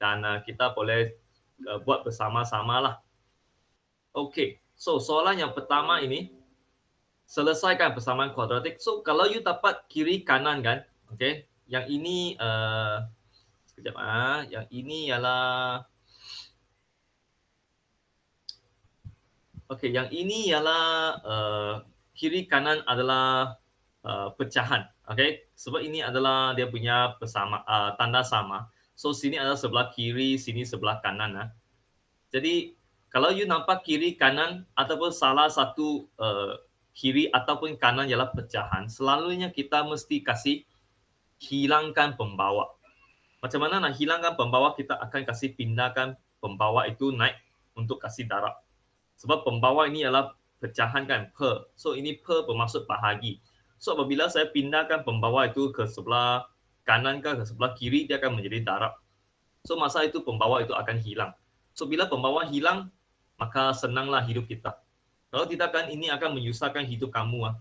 dan kita boleh buat bersama-sama lah. Okey, so soalan yang pertama ini, selesaikan persamaan kuadratik. So kalau you dapat kiri kanan kan, okey, yang ini sekejap yang ini ialah okey, yang ini ialah kiri kanan adalah pecahan, okey. Sebab ini adalah dia punya tanda sama. So sini adalah sebelah kiri, sini sebelah kanan. Jadi kalau you nampak kiri kanan ataupun salah satu kiri ataupun kanan ialah pecahan, selalunya kita mesti kasih hilangkan pembawa. Macam mana nak hilangkan pembawa? Kita akan kasih pindahkan pembawa itu naik untuk kasih darab. Sebab pembawa ini adalah pecahan kan, per. So ini per bermaksud bahagi. So apabila saya pindahkan pembawa itu ke sebelah kanan ke sebelah kiri, dia akan menjadi darab. So masa itu pembawa itu akan hilang. So bila pembawa hilang, maka senanglah hidup kita. Kalau tidak kan ini akan menyusahkan hidup kamu.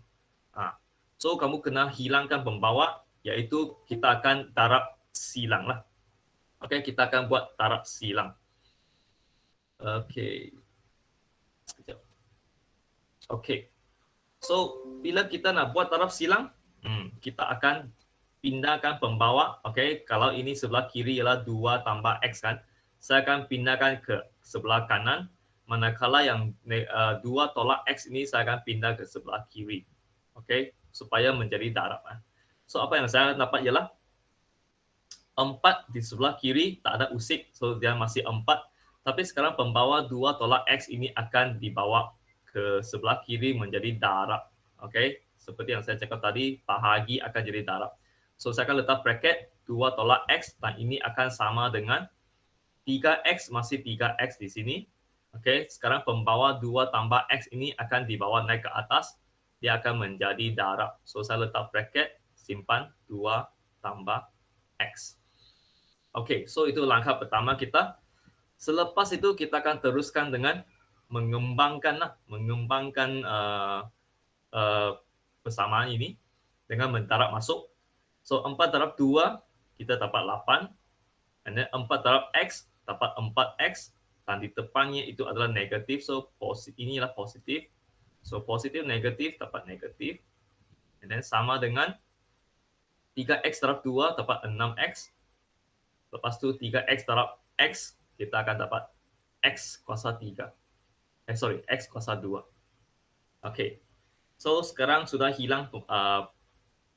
So kamu kena hilangkan pembawa, iaitu kita akan darab silang lah. Okey, kita akan buat darab silang. Okey. Okey. So bila kita nak buat darab silang, kita akan pindahkan pembawa. Okey, kalau ini sebelah kiri ialah 2 tambah X kan. Saya akan pindahkan ke sebelah kanan. Manakala yang 2 tolak X ini saya akan pindah ke sebelah kiri. Okey, supaya menjadi darab. So apa yang saya dapat ialah 4 di sebelah kiri tak ada usik. So dia masih 4. Tapi sekarang pembawa 2 tolak X ini akan dibawa ke sebelah kiri menjadi darab. Okey, seperti yang saya cakap tadi, bahagi akan jadi darab. So saya akan letak bracket 2 tolak X dan ini akan sama dengan 3X masih 3X di sini. Okey, sekarang pembawa 2 tambah X ini akan dibawa naik ke atas. Dia akan menjadi darab. So saya letak bracket, simpan 2 tambah X. Okey, so itu langkah pertama kita. Selepas itu kita akan teruskan dengan mengembangkan persamaan ini dengan mendarab masuk. So 4 darab 2 kita dapat 8. And then 4 darab X dapat 4X. Dan di depannya itu adalah negatif. So inilah positif. So positif negatif dapat negatif. And then sama dengan 3X darab 2 dapat 6X. Lepas tu 3X darab X kita akan dapat X kuasa 3. X kuasa 2. Okay. So sekarang sudah hilang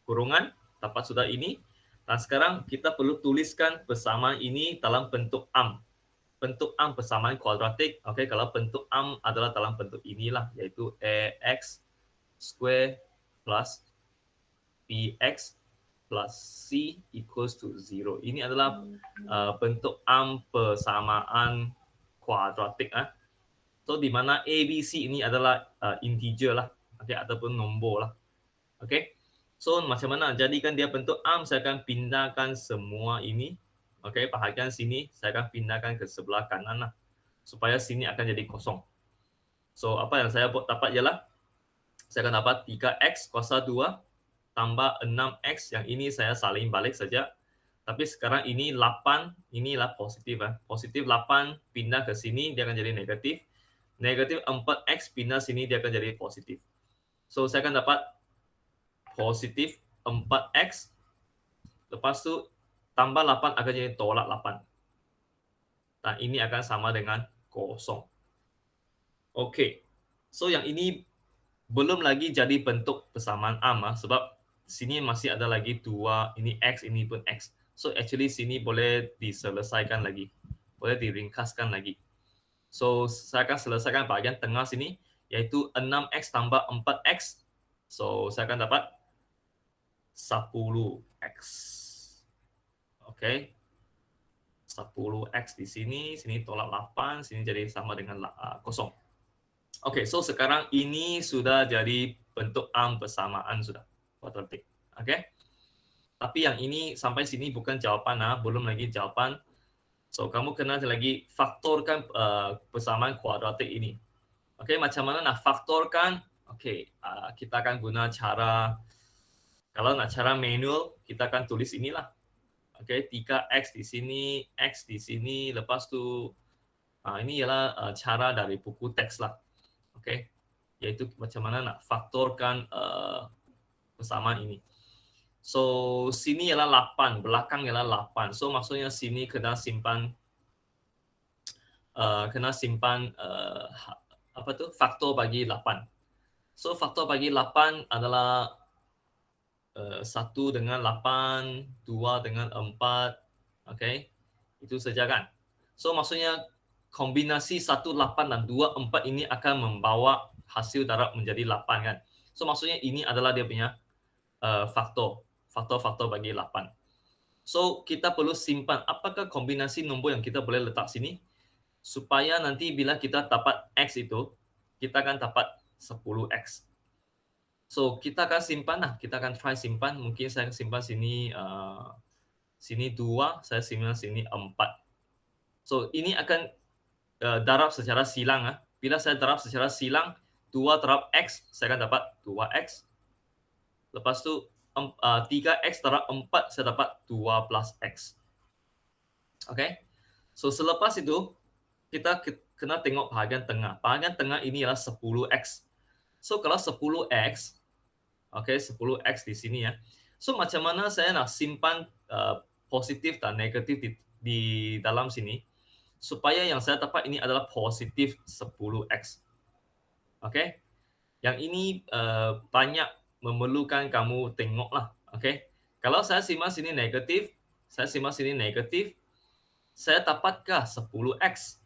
kurungan. Dapat sudah ini. Dan sekarang kita perlu tuliskan persamaan ini dalam bentuk am. Bentuk am persamaan kuadratik. Okey, kalau bentuk am adalah dalam bentuk inilah, iaitu ax square plus bx plus c equals to 0. Ini adalah bentuk am persamaan kuadratik. So di mana a, b, c ini adalah integer lah, okay, ataupun nombor lah. Okey. So macam mana jadikan dia bentuk am? Saya akan pindahkan semua ini. Okey, bahagian sini saya akan pindahkan ke sebelah kanan lah. Supaya sini akan jadi kosong. So apa yang saya dapat ialah saya akan dapat 3X kuasa 2 tambah 6X. Yang ini saya salin balik saja. Tapi sekarang ini 8, inilah positif. Positif 8 pindah ke sini dia akan jadi negatif. Negatif 4X pindah sini dia akan jadi positif. So saya akan dapat positif 4X. Lepas tu tambah 8 akan jadi tolak 8. Dan ini akan sama dengan kosong. Okey. So yang ini belum lagi jadi bentuk persamaan am sebab sini masih ada lagi 2, ini X, ini pun X. So actually sini boleh diselesaikan lagi. Boleh diringkaskan lagi. So saya akan selesaikan bahagian tengah sini, iaitu 6X tambah 4X. So saya akan dapat 10X. Okey. 10X di sini, sini tolak 8, sini jadi sama dengan kosong. Okey, so sekarang ini sudah jadi bentuk am persamaan sudah, kuadratik. Okey. Tapi yang ini sampai sini bukan jawapan, belum lagi jawapan. So kamu kena lagi faktorkan persamaan kuadratik ini. Okey, macam mana nak faktorkan? Okey, kita akan guna cara, kalau nak cara manual, kita akan tulis inilah. Okey, 3x di sini, x di sini, lepas tu ini ialah cara dari buku teks lah. Okey, iaitu macam mana nak faktorkan persamaan ini. So, sini ialah 8, belakang ialah 8. So, maksudnya sini kena simpan faktor bagi 8. So, faktor bagi 8 adalah 1 dengan 8, 2 dengan 4, okey. Itu saja kan. So, maksudnya kombinasi 1, 8 dan 2, 4 ini akan membawa hasil darab menjadi 8 kan. So, maksudnya ini adalah dia punya faktor bagi 8. So, kita perlu simpan apakah kombinasi nombor yang kita boleh letak sini supaya nanti bila kita dapat X itu, kita akan dapat 10X. So, kita akan simpan lah. Kita akan try simpan. Mungkin saya simpan sini sini 2, saya simpan sini 4. So, ini akan darab secara silang. Bila saya darab secara silang, 2 darab X, saya akan dapat 2X. Lepas tu 3X darab 4, saya dapat 2 plus X. Okay. So, selepas itu, kita kena tengok bahagian tengah. Bahagian tengah ini adalah 10X. So, kalau 10X, okay, 10X di sini ya. So, macam mana saya nak simpan positif dan negatif di dalam sini, supaya yang saya dapat ini adalah positif 10X. Okay. Yang ini banyak memerlukan kamu tengok lah. Okay. Kalau saya simpan sini negatif, saya dapatkah 10X?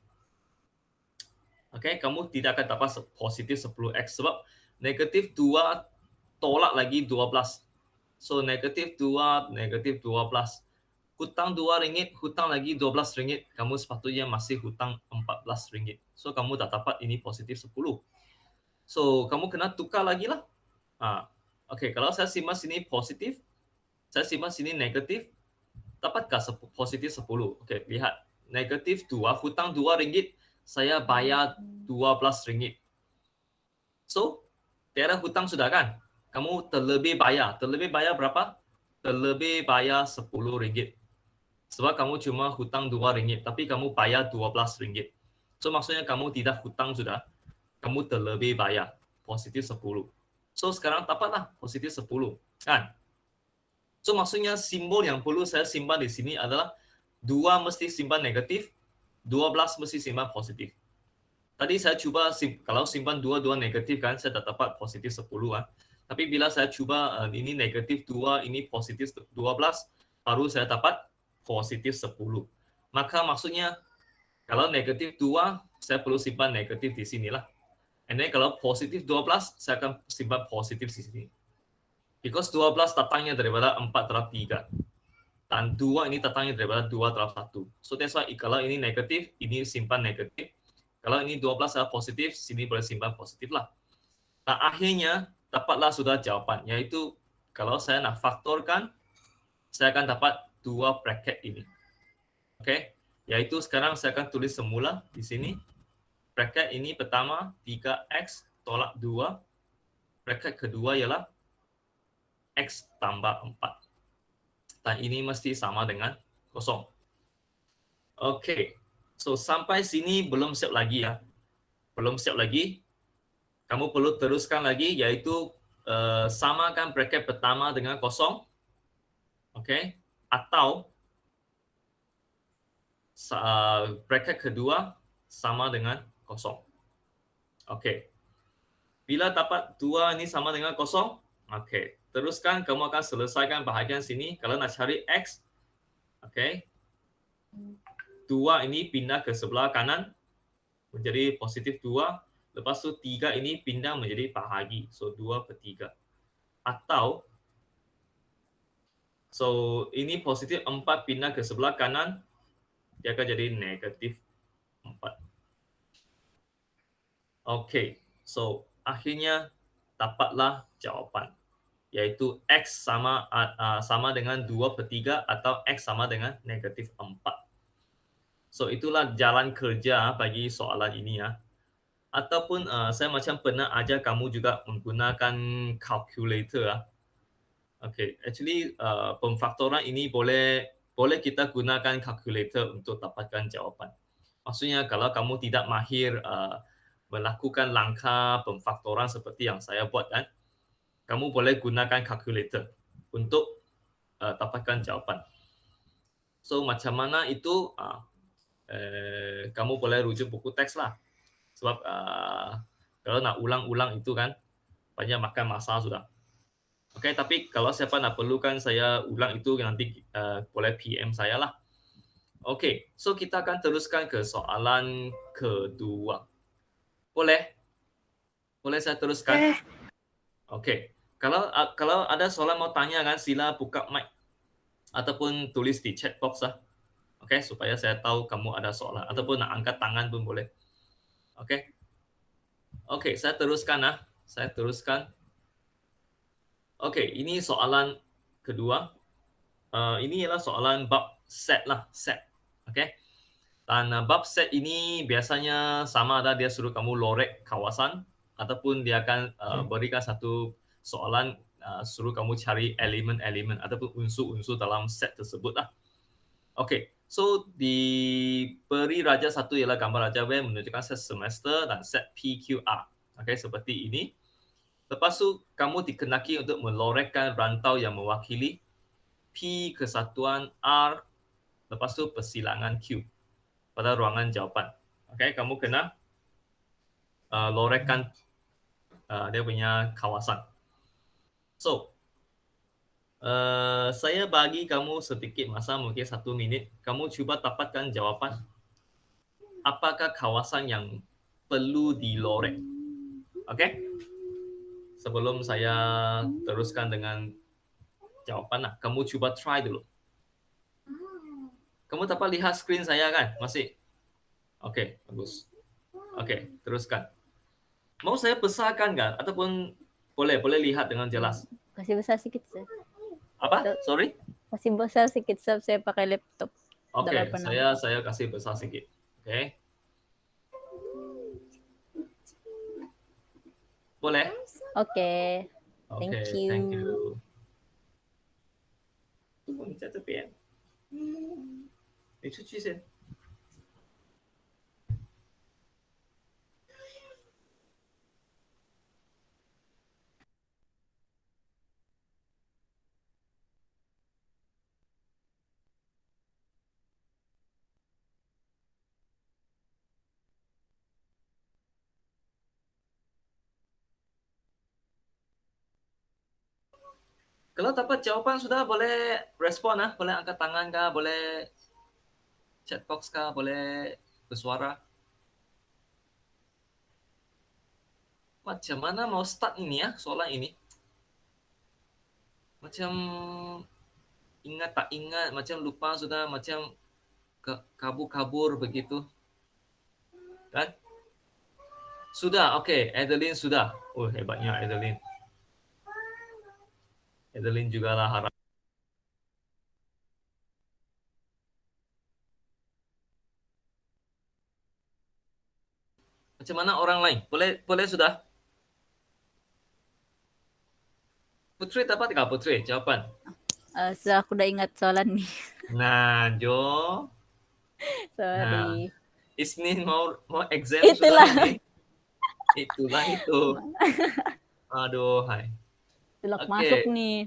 Okay, kamu tidak akan dapat positif 10X sebab negatif 2 tolak lagi 12. So, negatif 2, negatif 12. Hutang RM2, hutang lagi RM12, kamu sepatutnya masih hutang RM14. So, kamu dah dapat ini positif 10. So, kamu kena tukar lagi lah. Okay, kalau saya simpan sini positif, saya simpan sini negatif, dapatkah positif 10? Okay, lihat. Negatif 2, hutang RM2, saya bayar RM12. So, tiada hutang sudah kan? Kamu terlebih bayar. Terlebih bayar berapa? Terlebih bayar RM10. Sebab kamu cuma hutang RM2, tapi kamu bayar RM12. So, maksudnya kamu tidak hutang sudah. Kamu terlebih bayar. Positif 10. So, sekarang dapatlah positif 10. Kan? So, maksudnya simbol yang perlu saya simpan di sini adalah 2 mesti simpan negatif, 12 mesti simpan positif. Tadi saya cuba, kalau simpan 2 negatif kan, saya dah dapat positif 10. Tapi bila saya cuba ini negatif 2, ini positif 12, baru saya dapat positif 10. Maka maksudnya, kalau negatif 2, saya perlu simpan negatif di sinilah. And then kalau positif 12, saya akan simpan positif di sini. Because 12 datangnya daripada 4 darab 3. Dan 2 ini datangnya daripada 2 darab 1. So, that's why kalau ini negatif, ini simpan negatif. Kalau ini 12 adalah positif, sini boleh simpan positif lah. Nah, akhirnya dapatlah sudah jawapan. Iaitu, kalau saya nak faktorkan, saya akan dapat 2 bracket ini. Okay. Iaitu sekarang saya akan tulis semula di sini. Bracket ini pertama, 3X tolak 2. Bracket kedua ialah X tambah 4. Dan ini mesti sama dengan kosong. Okay. So, sampai sini belum siap lagi ya. Belum siap lagi. Kamu perlu teruskan lagi, iaitu samakan bracket pertama dengan kosong. Okay. Atau bracket kedua sama dengan kosong. Okay. Bila dapat 2 ini sama dengan kosong, okay. Teruskan, kamu akan selesaikan bahagian sini. Kalau nak cari X, okay. 2 ini pindah ke sebelah kanan, menjadi positif 2. Lepas tu 3 ini pindah menjadi bahagi. So, 2/3. Atau, so ini positif 4 pindah ke sebelah kanan, dia akan jadi negatif 4. Okay. So, akhirnya dapatlah jawapan. Iaitu X sama dengan 2/3 atau X sama dengan negatif 4. So, itulah jalan kerja bagi soalan ini ya. Ataupun saya macam pernah ajar kamu juga menggunakan calculator. Okay, actually pemfaktoran ini boleh boleh kita gunakan kalkulator untuk dapatkan jawapan. Maksudnya kalau kamu tidak mahir melakukan langkah pemfaktoran seperti yang saya buat kan, kamu boleh gunakan kalkulator untuk dapatkan jawapan. So macam mana itu kamu boleh rujuk buku teks lah. Sebab kalau nak ulang-ulang itu kan banyak makan masa sudah. Okay, tapi kalau siapa nak perlukan saya ulang itu nanti boleh PM saya lah. Okay, so kita akan teruskan ke soalan kedua. Boleh? Boleh saya teruskan? Okay. Kalau ada soalan mau tanya kan, sila buka mic ataupun tulis di chat box lah. Okay, supaya saya tahu kamu ada soalan ataupun nak angkat tangan pun boleh. Okay. Okay, saya teruskan lah. Saya teruskan. Okay, ini soalan kedua. Ini ialah soalan bab set lah, set. Okay. Dan bab set ini biasanya sama ada dia suruh kamu lorek kawasan ataupun dia akan berikan satu soalan suruh kamu cari elemen-elemen ataupun unsur-unsur dalam set tersebut lah. Okay, so diberi raja satu ialah gambar raja W menunjukkan set semester dan set PQR. Okay, seperti ini. Lepas tu kamu dikenaki untuk melorekkan rantau yang mewakili P kesatuan R, lepas tu persilangan Q pada ruangan jawapan. Okay, kamu kena lorekkan dia punya kawasan. So, saya bagi kamu sedikit masa, mungkin 1 minit. Kamu cuba dapatkan jawapan. Apakah kawasan yang perlu dilorek? Okay? Sebelum saya teruskan dengan jawapan lah, kamu cuba try dulu. Kamu dapat lihat skrin saya kan? Masih? Okay, bagus. Okay, teruskan. Mau saya besarkan kan? Ataupun boleh lihat dengan jelas? Kasih besar sikit, sir. Apa? Sorry? Kasih besar sikit, sir. Saya pakai laptop. Okay, saya kasih besar sikit. Okay. Boleh? Okay. Thank you. Thank you. 你在这边，你出去先。Kalau dapat jawapan sudah boleh respon lah, boleh angkat tangan kah, boleh chat box kah, boleh bersuara. Macam mana mau start ini ya, soalan ini? Macam ingat tak ingat, macam lupa sudah, macam kabur-kabur begitu. Kan? Sudah, okay. Adeline sudah. Oh, hebatnya Adeline. Adeline juga lah harap. Macam mana orang lain? Boleh sudah? Putri dapat tak Putri jawapan? Sudah aku dah ingat soalan ni. Nah, Jo. Sorry. Isnin mau exam Itulah. sudah ini. Itulah itu. Aduh, hai. Itulah masuk nih.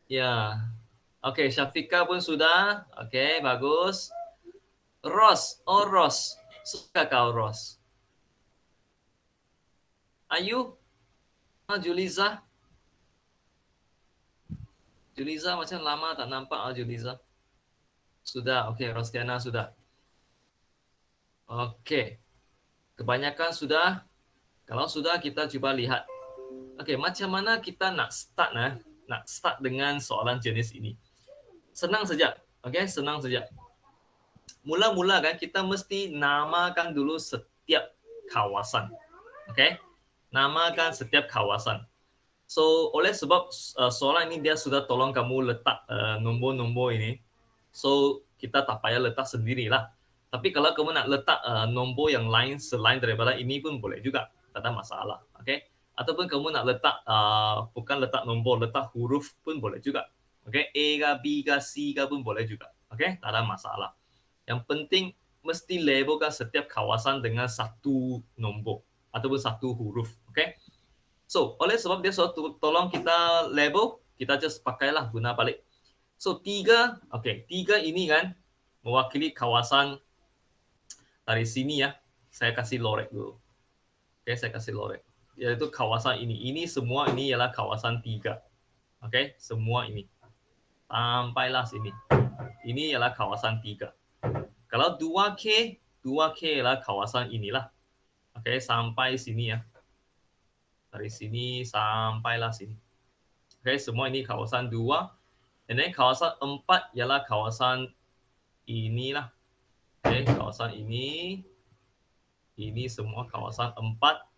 Ya. Oke, Syafika pun sudah. Oke, bagus. Ros. Oh, Ros. Suka kau, Ros. Ayu. Juliza. Juliza macam lama tak nampak Juliza. Sudah, oke. Rostiana sudah. Oke. Kebanyakan sudah. Kalau sudah, kita coba lihat. Oke, macam mana kita nak start dengan soalan jenis ini. Senang saja. Oke, senang saja. Mula-mula kan kita mesti namakan dulu setiap kawasan. Oke. Namakan setiap kawasan. So, oleh sebab soalan ini dia sudah tolong kamu letak nombor-nombor ini. So, kita tak payah letak sendirilah. Tapi kalau kamu nak letak nombor yang lain selain daripada ini pun boleh juga. Tak ada masalah. Oke. Ataupun kamu nak letak bukan letak nombor, letak huruf pun boleh juga. Okay, A ke B ke C ke pun boleh juga. Okey, tak ada masalah. Yang penting mesti labelkan setiap kawasan dengan satu nombor ataupun satu huruf. Okey. So, oleh sebab dia suatu tolong kita label, kita just pakailah guna balik. So, 3, okey, 3 ini kan mewakili kawasan dari sini ya. Saya kasih lorek dulu. Okey, saya kasih lorek. Iaitu kawasan ini. Ini semua ini ialah kawasan 3. Okey, semua ini. Sampailah sini. Ini ialah kawasan 3. Kalau 2K, 2K ialah kawasan inilah. Okey, sampai sini ya. Dari sini sampailah sini. Okey, semua ini kawasan 2. And then kawasan 4 ialah kawasan inilah. Okey, kawasan ini. Ini semua kawasan 4.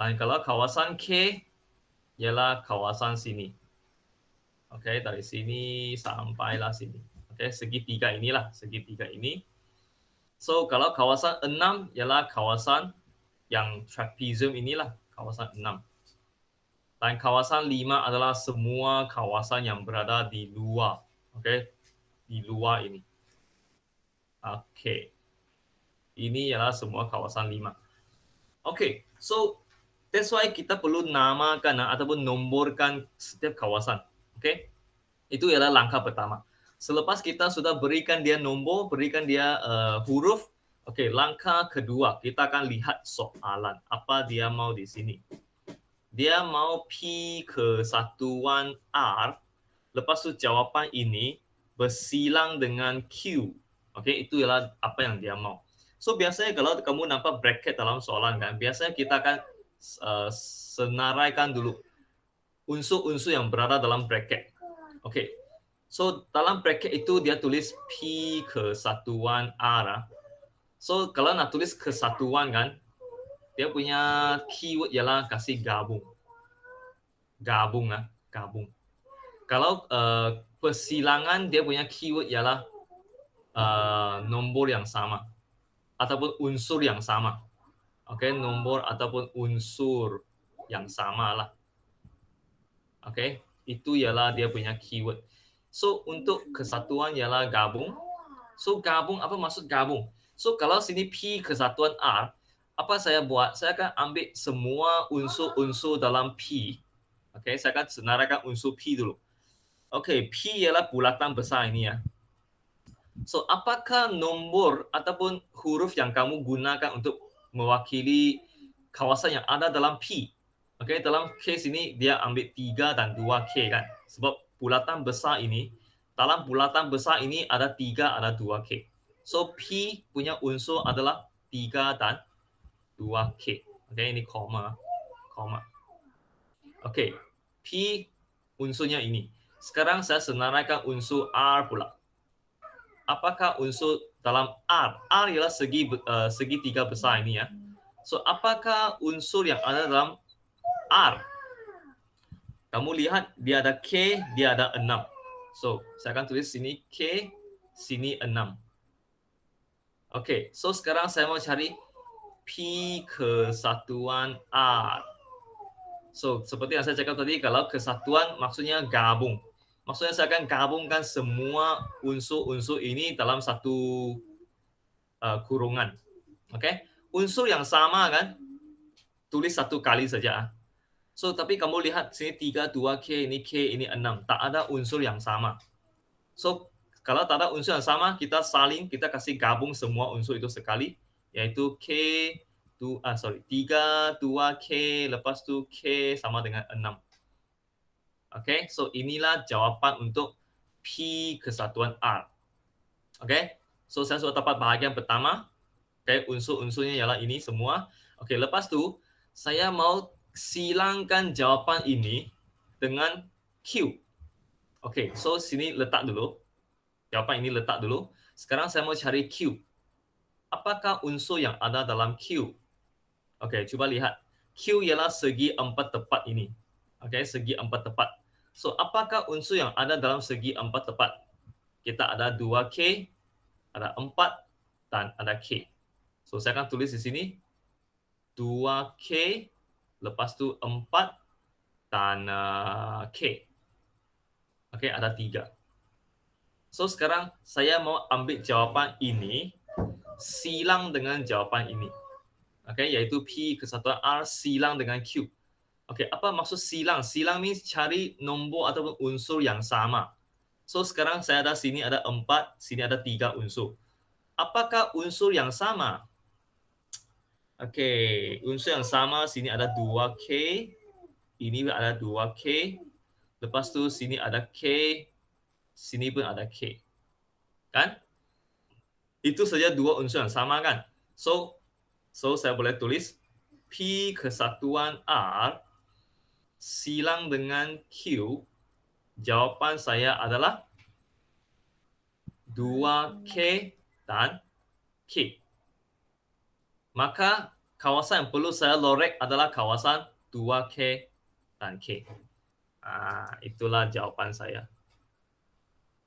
Dan kalau kawasan K ialah kawasan sini. Okey, dari sini sampailah sini. Okey, segitiga inilah, segitiga ini. So, kalau kawasan 6 ialah kawasan yang trapezium inilah, kawasan 6. Dan kawasan 5 adalah semua kawasan yang berada di luar. Okey, di luar ini. Okey. Ini ialah semua kawasan 5. Okey, so that's why kita perlu namakan ataupun nomborkan setiap kawasan. Okey. Itu ialah langkah pertama. Selepas kita sudah berikan dia nombor, berikan dia huruf, okey, langkah kedua kita akan lihat soalan. Apa dia mau di sini? Dia mau P kesatuan R, lepas tu jawapan ini bersilang dengan Q. Okey, itu ialah apa yang dia mau. So, biasanya kalau kamu nampak bracket dalam soalan kan, biasanya kita akan senaraikan dulu unsur-unsur yang berada dalam bracket. Okey. So, dalam bracket itu dia tulis P kesatuan R. So, kalau nak tulis kesatuan kan, dia punya keyword ialah kasih gabung. Gabung. Kalau persilangan, dia punya keyword ialah nombor yang sama ataupun unsur yang sama. Okey, nombor ataupun unsur yang sama lah. Okey, itu ialah dia punya keyword. So, untuk kesatuan ialah gabung. So, gabung, apa maksud gabung? So, kalau sini P kesatuan R, apa saya buat? Saya akan ambil semua unsur-unsur dalam P. Okey, saya akan senaraikan unsur P dulu. Okey, P ialah bulatan besar ini ya. So, apakah nombor ataupun huruf yang kamu gunakan untuk mewakili kawasan yang ada dalam P? Okey, dalam case ini dia ambil 3 dan 2K kan. Sebab bulatan besar ini, dalam bulatan besar ini ada 3, ada 2K. So, P punya unsur adalah 3 dan 2K. Okey, ini koma. Okey, P unsurnya ini. Sekarang saya senaraikan unsur R pula. Apakah unsur dalam R? R ialah segitiga besar ini ya. So, apakah unsur yang ada dalam R? Kamu lihat dia ada K, dia ada 6. So, saya akan tulis sini K, sini 6. Okey, so sekarang saya mau cari P kesatuan R. So, seperti yang saya cakap tadi, kalau kesatuan maksudnya gabung. Maksudnya saya akan gabungkan semua unsur-unsur ini dalam satu kurungan. Okey, unsur yang sama kan, tulis satu kali saja. So, tapi kamu lihat sini 3, 2K, ini K, ini 6. Tak ada unsur yang sama. So, kalau tak ada unsur yang sama, kita kasih gabung semua unsur itu sekali. Iaitu 3, 2K, lepas tu K sama dengan 6. Okay, so inilah jawapan untuk P kesatuan R. Okay, so saya sudah dapat bahagian pertama. Okay, unsur-unsurnya ialah ini semua. Okay, lepas tu saya mau silangkan jawapan ini dengan Q. Okay, so sini letak dulu. Jawapan ini letak dulu. Sekarang saya mau cari Q. Apakah unsur yang ada dalam Q? Okay, cuba lihat. Q ialah segi 4 tepat ini. Okay, segi 4 tepat. So, apakah unsur yang ada dalam segi 4 tepat? Kita ada 2K, ada 4, dan ada K. So, saya akan tulis di sini 2K, lepas tu 4, dan K. Okay, ada 3. So sekarang saya mau ambil jawapan ini silang dengan jawapan ini. Okay, yaitu P kesatuan R silang dengan Q. Okay, apa maksud silang? Silang means cari nombor ataupun unsur yang sama. So sekarang saya ada sini ada 4, sini ada 3 unsur. Apakah unsur yang sama? Okey, unsur yang sama sini ada 2K, ini ada 2K. Lepas tu sini ada K, sini pun ada K. Kan? Itu saja dua unsur yang sama kan? So saya boleh tulis P kesatuan R silang dengan Q. Jawapan saya adalah 2K dan K. Maka kawasan yang perlu saya lorek adalah kawasan 2K dan K. Itulah jawapan saya.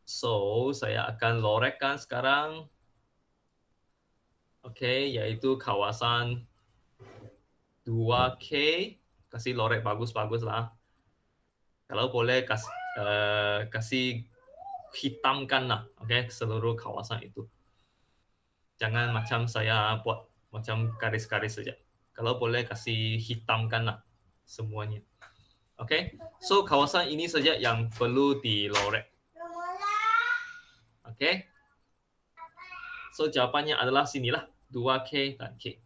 So, saya akan lorekkan sekarang. Okey, yaitu kawasan 2K. Kasih lorek bagus-bagus lah. Kalau boleh kasih hitamkan lah, okey, seluruh kawasan itu. Jangan macam saya buat macam garis-garis saja. Kalau boleh kasih hitamkan lah semuanya. Okey, so kawasan ini saja yang perlu dilorek. Okey. So jawapannya adalah sinilah 2K dan K.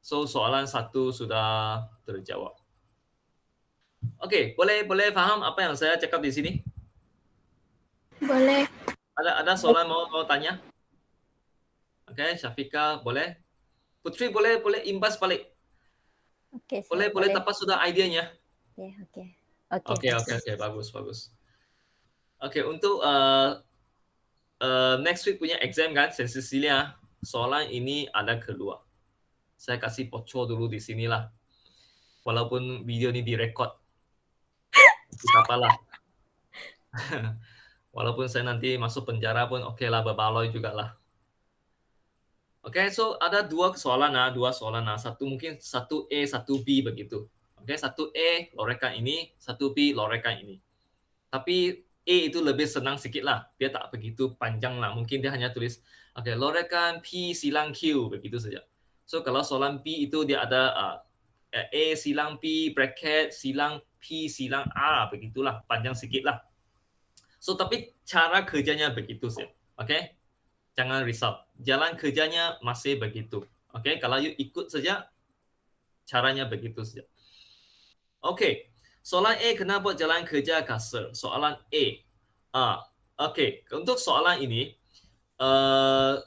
So soalan 1 sudah terjawab. Okey, boleh faham apa yang saya cakap di sini? Boleh. Ada soalan mau tanya? Okey, Syafiqah boleh? Putri boleh imbas balik. Okey, Boleh dapat sudah idenya? Okey. Okey, bagus. Okey, untuk next week punya exam kan, Saint Cecilia, soalan ini ada kedua. Saya kasih bocor dulu di sinilah. Walaupun video ini direkod. Tak apalah. Walaupun saya nanti masuk penjara pun okeylah, berbaloi jugalah. Okey, so ada dua soalan. Satu mungkin 1A, 1B begitu. Okey, 1A lorekan ini, 1B lorekan ini. Tapi A itu lebih senang sikit lah. Dia tak begitu panjang lah. Mungkin dia hanya tulis, okey, lorekan P silang Q, begitu saja. So, kalau soalan B itu dia ada A silang P, bracket, silang P, silang R, begitulah. Panjang sikit lah. So, tapi cara kerjanya begitu saja. Okey? Jangan risau. Jalan kerjanya masih begitu. Okey? Kalau you ikut saja, caranya begitu saja. Okey. Soalan A, kenapa jalan kerja kasar? Soalan A. Okey. Untuk soalan ini,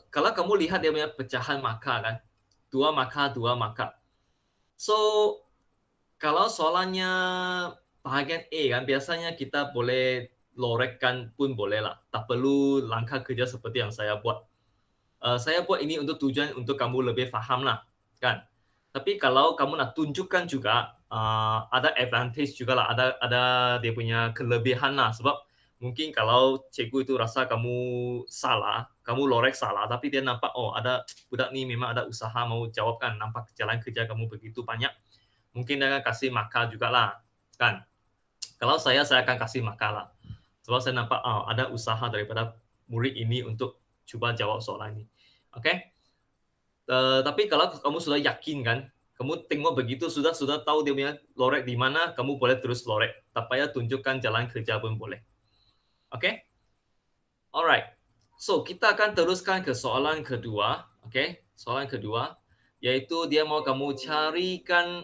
kalau kamu lihat dia punya pecahan markah kan, 2 markah. So, kalau soalannya bahagian A kan, biasanya kita boleh lorekkan pun boleh lah. Tak perlu langkah kerja seperti yang saya buat. Saya buat ini untuk tujuan untuk kamu lebih faham lah, kan? Tapi kalau kamu nak tunjukkan juga, ada advantage juga lah, ada dia punya kelebihan lah. Sebab mungkin kalau cikgu itu rasa kamu salah, kamu lorek salah, tapi dia nampak, oh ada budak ni memang ada usaha mau jawab kan, nampak jalan kerja kamu begitu banyak, mungkin dia akan kasih markah jugalah, kan? Kalau saya akan kasih markah lah. Sebab saya nampak ada usaha daripada murid ini untuk cuba jawab soalan ini. Okey? Tapi kalau kamu sudah yakin kan, kamu tengok begitu sudah tahu dia punya lorek di mana, kamu boleh terus lorek. Tak payah tunjukkan jalan kerja pun boleh. Okey? Alright. So, kita akan teruskan ke soalan kedua. Okey? Soalan kedua iaitu dia mau kamu carikan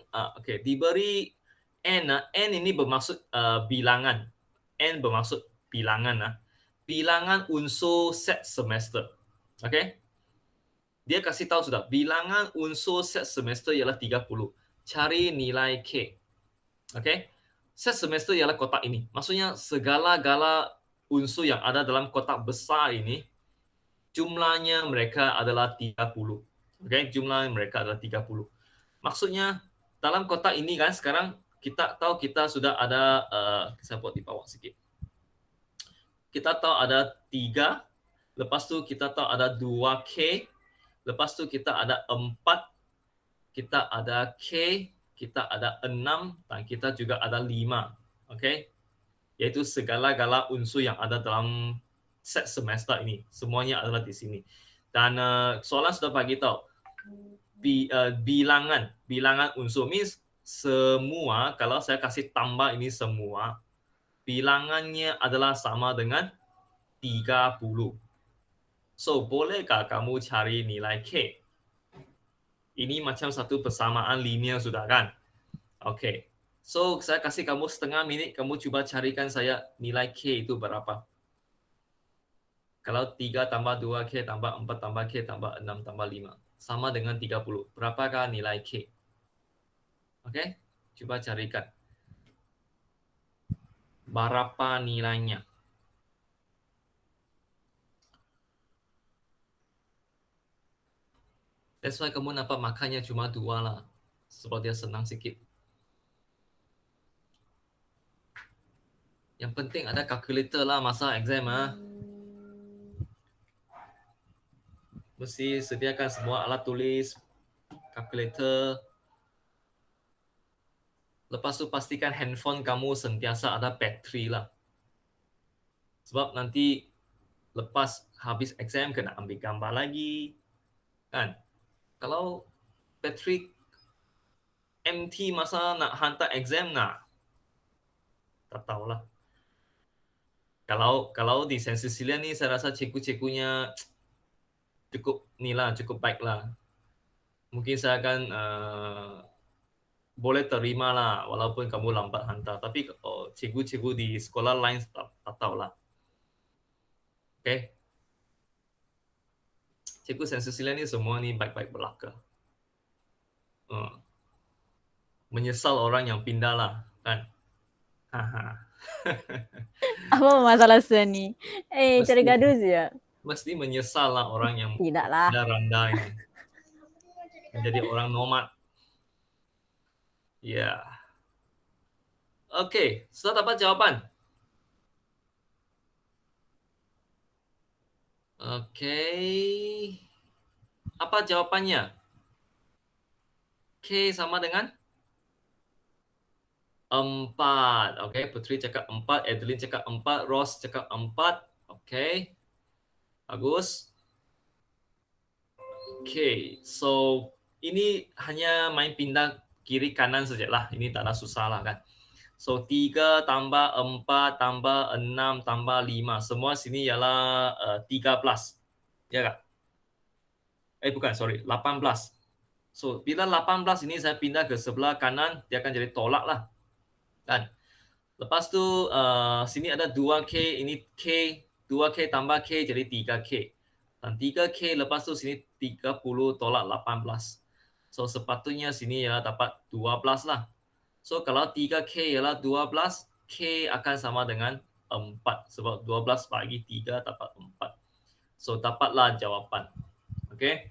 diberi N. N ini bermaksud bilangan. N bermaksud bilangan. Bilangan unsur set semester. Okey? Dia kasih tahu sudah, bilangan unsur set semester ialah 30. Cari nilai K. Okey? Set semester ialah kotak ini. Maksudnya segala-gala unsur yang ada dalam kotak besar ini, jumlahnya mereka adalah 30. Okey? Jumlah mereka adalah 30. Maksudnya, dalam kotak ini kan sekarang kita tahu kita sudah ada, saya buat di bawah sikit. Kita tahu ada 3, lepas tu kita tahu ada 2K, lepas tu kita ada 4, kita ada K, kita ada 6, dan kita juga ada 5. Okey? Iaitu segala-gala unsur yang ada dalam set semester ini. Semuanya adalah di sini. Dan soalan sudah bagi tahu. Bilangan unsur means semua, kalau saya kasih tambah ini semua, bilangannya adalah sama dengan 30. So, bolehkah kamu cari nilai K? Ini macam satu persamaan linear sudah kan? Okay. So, saya kasih kamu setengah minit, kamu cuba carikan saya nilai K itu berapa. Kalau 3 tambah 2K tambah 4 tambah K tambah 6 tambah 5. Sama dengan 30. Berapakah nilai K? Okay. Coba carikan. Berapa nilainya? That's why kamu nampak makannya cuma 2 lah. Sebab dia senang sikit. Yang penting ada kalkulator lah masa exam ah. Mesti sediakan semua alat tulis, kalkulator. Lepas tu pastikan handphone kamu sentiasa ada bateri lah. Sebab nanti lepas habis exam kena ambil gambar lagi. Kan? Kalau bateri empty masa nak hantar exam nak, tak tahulah. Kalau di Saint Cecilia ni saya rasa cikgu-cikgunya cukup baik lah. Mungkin saya akan boleh terima lah walaupun kamu lambat hantar. Tapi cikgu-cikgu di sekolah lain tak tahulah. Okay. Cikgu Saint Cecilia ni semua ni baik-baik belaka. Menyesal orang yang pindah lah kan. Apa masalah ni? Cari gaduh je. Mesti menyesal lah orang yang Tidaklah. pindah rendah ini. Menjadi orang nomad. Ya. Yeah. Okey, sudah dapat jawaban? Okey. Apa jawapannya? K sama dengan 4. Okey, Putri cakap 4, Adeline cakap 4, Ross cakap 4. Okey. Bagus. Okey, so ini hanya main pindah kiri kanan sajalah. Ini taklah susah lah kan. So 3 tambah 4 tambah 6 tambah 5. Semua sini ialah 13. Ya tak? Bukan, sorry. 18. So bila 18 ini saya pindah ke sebelah kanan, dia akan jadi tolak lah. Kan? Lepas tu sini ada 2K, ini K. 2K tambah K jadi 3K. Dan 3K lepas tu sini 30 tolak 18. So sepatutnya sini ialah dapat 12 lah. So kalau 3K ialah 12, K akan sama dengan 4. Sebab 12 bagi 3 dapat 4. So dapatlah jawapan. Okay.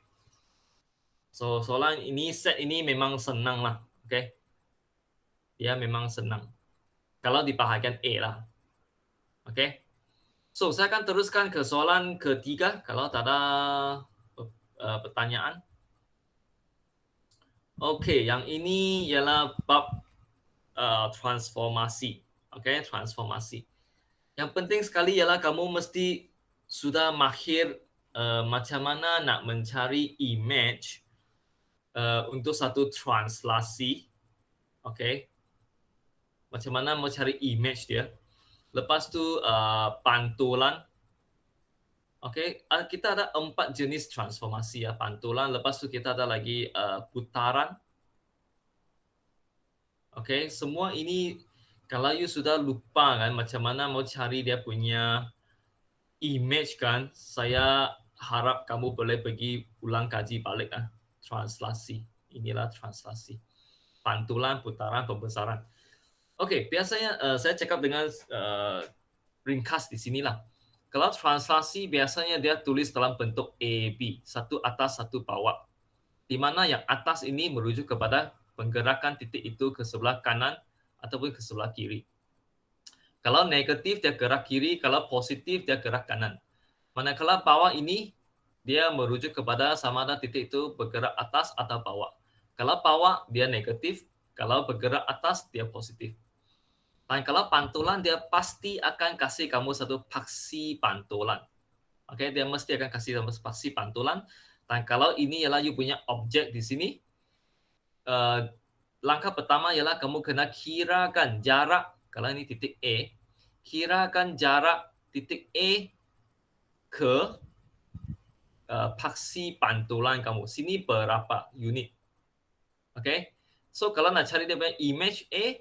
So soalan ini, set ini memang senang lah. Okay. Dia memang senang. Kalau di bahagian A lah. Okay. So saya akan teruskan ke soalan ketiga. Kalau tak ada pertanyaan. Okay, yang ini ialah bab transformasi. Okay, transformasi. Yang penting sekali ialah kamu mesti sudah mahir macam mana nak mencari image untuk satu translasi. Okay. Macam mana mau cari image dia. Lepas tu pantulan. Okay, kita ada 4 jenis transformasi ya, pantulan. Lepas tu kita ada lagi putaran. Okay, semua ini kalau you sudah lupa kan macam mana mau cari dia punya image kan, saya harap kamu boleh pergi ulang kaji balik lah. Translasi. Inilah translasi. Pantulan, putaran, pembesaran. Okay, biasanya saya cakap dengan ringkas di sinilah. Kalau translasi biasanya dia tulis dalam bentuk A, B. Satu atas, satu bawah. Di mana yang atas ini merujuk kepada penggerakan titik itu ke sebelah kanan ataupun ke sebelah kiri. Kalau negatif dia gerak kiri, kalau positif dia gerak kanan. Manakala bawah ini dia merujuk kepada sama ada titik itu bergerak atas atau bawah. Kalau bawah dia negatif, kalau bergerak atas dia positif. Dan kalau pantulan dia pasti akan kasih kamu satu paksi pantulan. Okey, dia mesti akan kasih kamu paksi pantulan. Dan kalau ini ialah you punya objek di sini, langkah pertama ialah kamu kena kirakan jarak, kalau ini titik A, kirakan jarak titik A ke paksi pantulan kamu. Sini berapa unit. Okey. So kalau nak cari dia punya image A,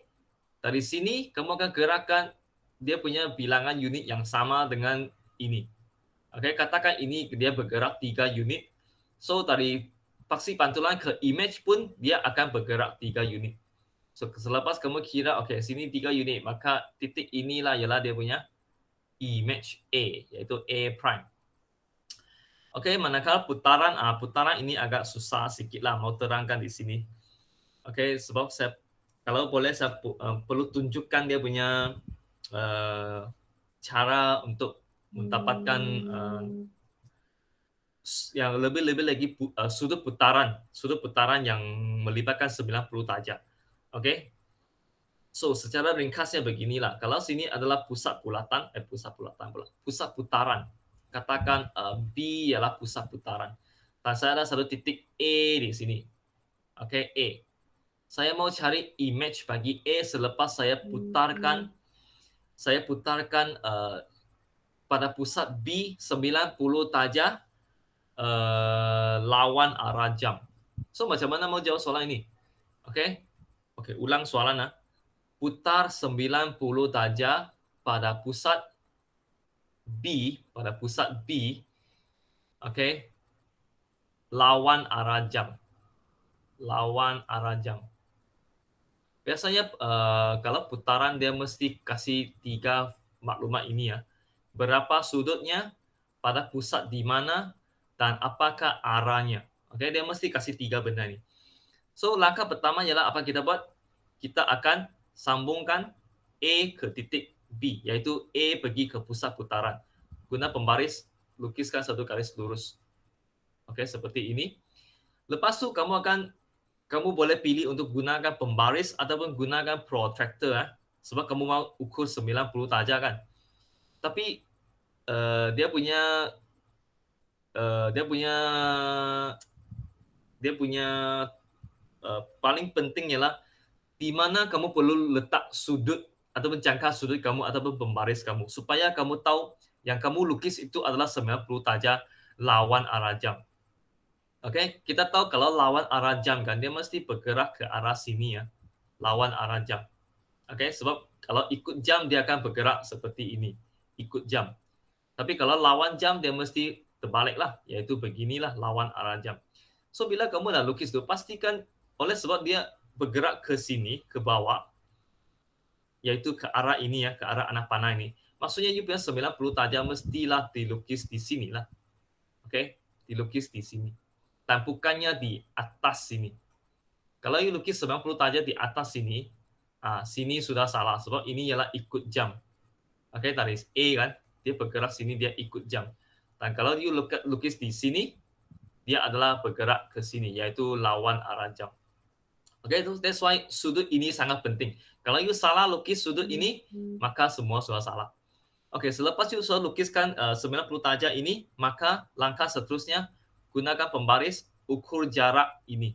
dari sini kamu akan gerakkan dia punya bilangan unit yang sama dengan ini. Okey, katakan ini dia bergerak 3 unit. So dari paksi pantulan ke image pun dia akan bergerak 3 unit. So selepas kamu kira okey sini 3 unit, maka titik inilah ialah dia punya image A, iaitu A prime. Okey, manakala putaran ini agak susah sikitlah mau terangkan di sini. Okey, sebab saya kalau boleh saya perlu tunjukkan dia punya cara untuk mendapatkan yang lebih lagi sudut putaran yang melibatkan 90 darjah. Okey. So, secara ringkasnya beginilah. Kalau sini adalah pusat putaran. Katakan B ialah pusat putaran. Dan saya ada satu titik A di sini. Okey, A. Saya mau cari image bagi A selepas saya putarkan pada pusat B 90 darjah lawan arah jam. So, macam mana mau jawab soalan ini? Okey. Okey, ulang soalan. Putar 90 darjah pada pusat B, okey, lawan arah jam. Biasanya kalau putaran dia mesti kasih 3 maklumat ini ya. Berapa sudutnya, pada pusat di mana, dan apakah arahnya. Okey, dia mesti kasih 3 benda ni. So, langkah pertama ialah apa kita buat? Kita akan sambungkan A ke titik B, iaitu A pergi ke pusat putaran. Guna pembaris, lukiskan satu garis lurus. Okey, seperti ini. Lepas tu kamu boleh pilih untuk gunakan pembaris ataupun gunakan protractor sebab kamu mau ukur 90 darjah kan. Tapi dia punya paling penting ialah di mana kamu perlu letak sudut ataupun jangka sudut kamu ataupun pembaris kamu supaya kamu tahu yang kamu lukis itu adalah 90 darjah lawan arah jam. Okey, kita tahu kalau lawan arah jam kan dia mesti bergerak ke arah sini ya, lawan arah jam. Okey, sebab kalau ikut jam dia akan bergerak seperti ini, ikut jam. Tapi kalau lawan jam dia mesti terbaliklah, iaitu beginilah lawan arah jam. So bila kamu dah lukis tu pastikan oleh sebab dia bergerak ke sini, ke bawah, iaitu ke arah ini ya, ke arah anak panah ini. Maksudnya you punya 90 darjah mestilah dilukis di sini lah. Okey, dilukis di sini. Dan bukannya di atas sini. Kalau you lukis 90 darjah di atas sini, sini sudah salah sebab ini ialah ikut jam. Okey, dari A kan, dia bergerak sini dia ikut jam. Dan kalau you lukis di sini, dia adalah bergerak ke sini, iaitu lawan arah jam. Okay, that's why sudut ini sangat penting. Kalau you salah lukis sudut ini, maka semua sudah salah. Okay, selepas you sudah lukiskan 90 darjah ini, maka langkah seterusnya gunakan pembaris ukur jarak ini.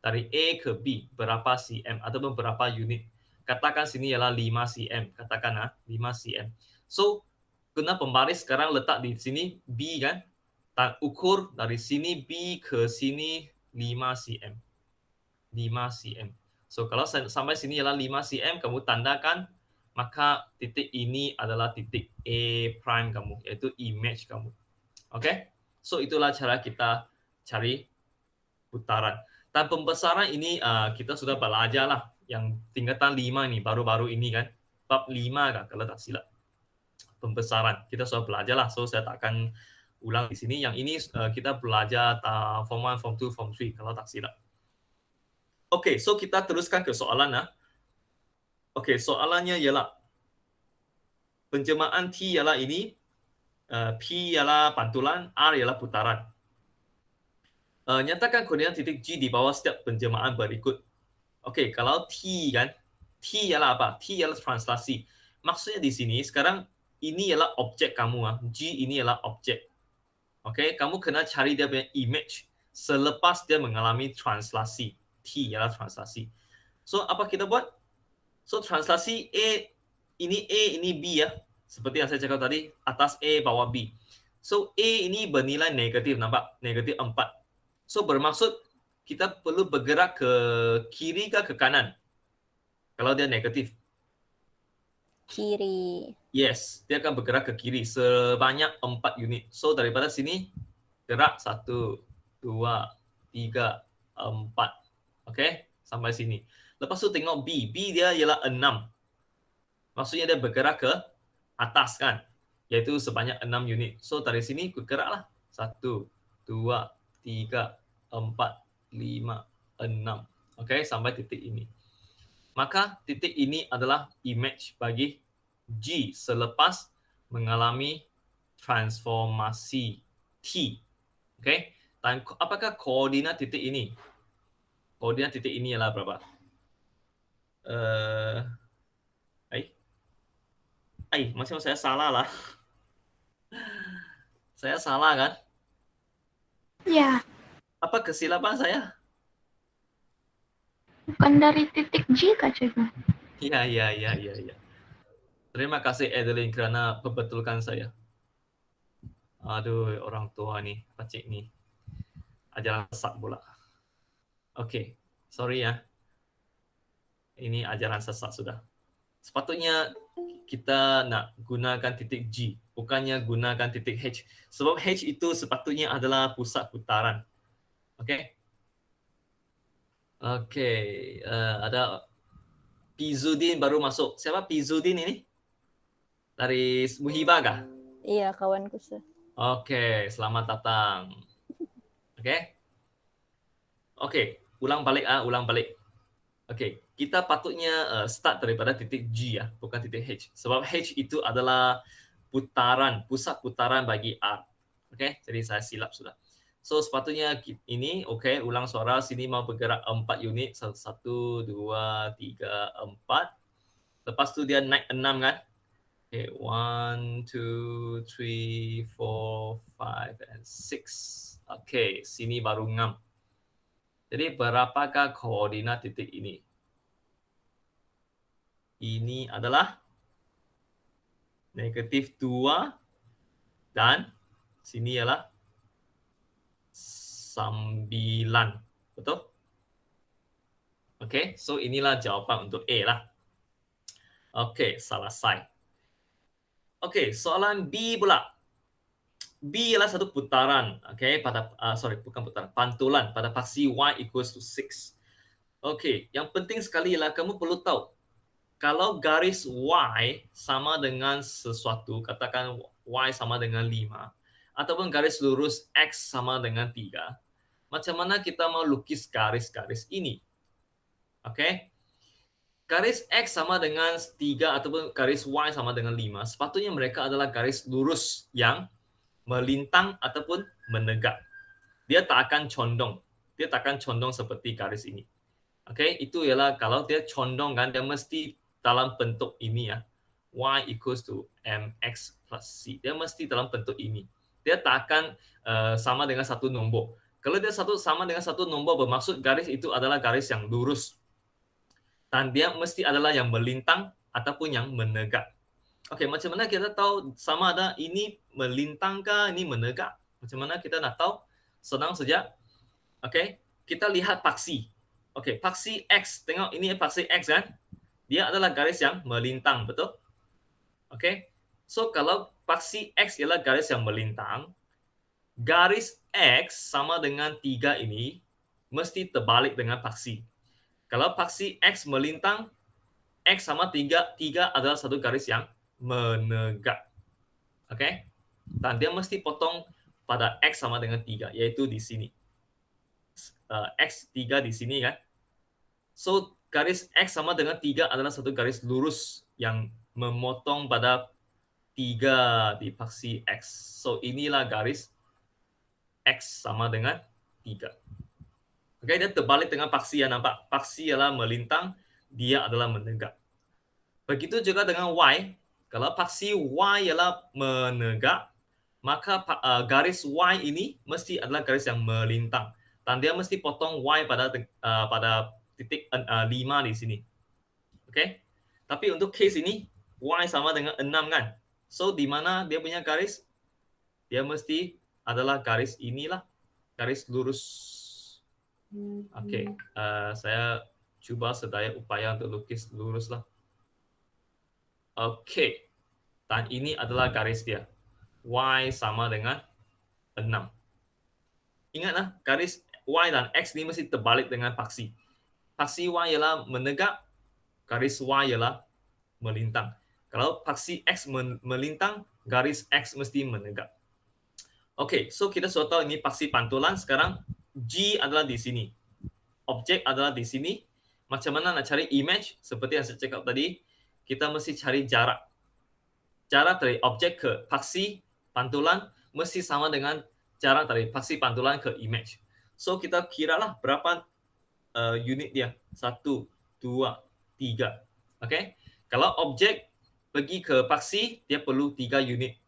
Dari A ke B, berapa cm ataupun berapa unit. Katakan sini ialah 5 cm. Katakan 5 cm. So, guna pembaris sekarang letak di sini B kan. Dan ukur dari sini B ke sini 5 cm. 5 cm. So, kalau sampai sini ialah 5 cm, kamu tandakan, maka titik ini adalah titik A prime kamu, iaitu image kamu. Okay? So, itulah cara kita cari putaran. Dan pembesaran ini kita sudah belajar lah. Yang tingkatan 5 ini, baru-baru ini kan. Bab 5 kan, kalau tak silap. Pembesaran. Kita sudah belajar lah. So, saya tak akan ulang di sini. Yang ini kita belajar form 1, form 2, form 3, kalau tak silap. Okay, so kita teruskan ke soalan. Okay, soalannya ialah penjemahan T ialah ini, P ialah pantulan, R ialah putaran. Nyatakan koordinat titik G di bawah setiap penjemahan berikut. Okay, kalau T kan, T ialah apa? T ialah translasi. Maksudnya di sini sekarang ini ialah objek kamu G ini ialah objek. Okey, kamu kena cari dia punya image selepas dia mengalami translasi. T ialah translasi. So apa kita buat? So translasi A, ini B ya. Seperti yang saya cakap tadi, atas A bawah B. So A ini bernilai negatif, nampak? Negatif 4. So bermaksud kita perlu bergerak ke kiri ke kanan kalau dia negatif. Kiri. Yes, dia akan bergerak ke kiri sebanyak 4 unit. So daripada sini gerak 1, 2, 3, 4. Okey, sampai sini. Lepas tu tengok B. B dia ialah 6. Maksudnya dia bergerak ke atas kan, iaitu sebanyak 6 unit. So dari sini bergeraklah 1, 2, 3, 4, 5, 6. Okey, sampai titik ini. Maka titik ini adalah image bagi G selepas mengalami transformasi T. Okey. Dan apakah koordinat titik ini? Koordinat titik ini adalah berapa? Macam saya salah lah. Saya salah kan? Ya, Apa kesilapan saya? bukan dari titik G kah cikgu? Ya. Terima kasih Adeline kerana membetulkan saya. Aduh, orang tua ni, pakcik ni. Ajaran sesat pula. Okey, sorry ya. Ini ajaran sesat sudah. Sepatutnya kita nak gunakan titik G, bukannya gunakan titik H. Sebab H itu sepatutnya adalah pusat putaran. Okey. Okey, ada Pizudin baru masuk. Siapa Pizudin ini? Dari Muhibah kah? Iya, kawanku sir. Okey, selamat datang. Okey, ulang balik. Okey, kita patutnya start daripada titik G ya, bukan titik H. Sebab H itu adalah putaran, pusat putaran bagi R. Okey, jadi saya silap sudah. So sepatutnya ini, okey, ulang suara sini mau bergerak 4 unit. 1, 2, 3, 4. Lepas tu dia naik 6 kan? Okay, 1, 2, 3, 4, 5 and 6. Okay, sini baru ngam. Jadi berapakah koordinat titik ini? Ini adalah negatif 2 dan sini ialah 9. Betul? Okay, so inilah jawapan untuk A lah. Okay, selesai. Okay, soalan B pula. B ialah satu putaran, okay, pada bukan putaran, pantulan pada paksi y equals to 6. Okay, yang penting sekali ialah kamu perlu tahu kalau garis y sama dengan sesuatu, katakan y sama dengan 5 ataupun garis lurus x sama dengan 3, macam mana kita mau lukis garis-garis ini? Okay, garis x sama dengan 3 ataupun garis y sama dengan 5, sepatutnya mereka adalah garis lurus yang melintang ataupun menegak. Dia tak akan condong. Dia tak akan condong seperti garis ini. Okey, itu ialah kalau dia condong kan, dia mesti dalam bentuk ini ya. Y equals to mx plus c. Dia mesti dalam bentuk ini. Dia tak akan sama dengan satu nombor. Kalau dia sama dengan satu nombor, bermaksud garis itu adalah garis yang lurus. Dan dia mesti adalah yang melintang ataupun yang menegak. Okey, macam mana kita tahu sama ada ini melintang ke, ini menegak? Macam mana kita nak tahu? Senang saja. Okey, kita lihat paksi. Okey, paksi X. Tengok ini paksi X kan? Dia adalah garis yang melintang, betul? Okey. So kalau paksi X ialah garis yang melintang, garis X sama dengan 3 ini mesti terbalik dengan paksi. Kalau paksi X melintang, X sama 3 adalah satu garis yang menegak. Okey? Dan dia mesti potong pada X sama dengan 3, iaitu di sini. X3 di sini kan. So, garis X sama dengan 3 adalah satu garis lurus yang memotong pada 3 di paksi X. So, inilah garis X sama dengan 3. Okey, dia terbalik dengan paksi yang nampak. Paksi ialah melintang dia adalah menegak. Begitu juga dengan Y. Kalau paksi Y ialah menegak, maka garis Y ini mesti adalah garis yang melintang. Dan dia mesti potong Y pada titik 5 di sini. Okey. Tapi untuk case ini Y sama dengan 6 kan. So di mana dia punya garis? Dia mesti adalah garis inilah, garis lurus. Okey, saya cuba sedaya upaya untuk lukis lurus lah. Okey. Dan ini adalah garis dia. Y sama dengan 6. Ingatlah, garis Y dan X ni mesti terbalik dengan paksi. Paksi Y ialah menegak, garis Y ialah melintang. Kalau paksi X melintang, garis X mesti menegak. Okey, so kita sudah tahu ini paksi pantulan. Sekarang G adalah di sini. Objek adalah di sini. Macam mana nak cari image? Seperti yang saya cakap tadi, kita mesti cari jarak. Jarak dari objek ke paksi pantulan mesti sama dengan jarak dari paksi pantulan ke image. So kita kiralah berapa unit dia. 1, 2, 3. Okay? Kalau objek pergi ke paksi, dia perlu 3 unit.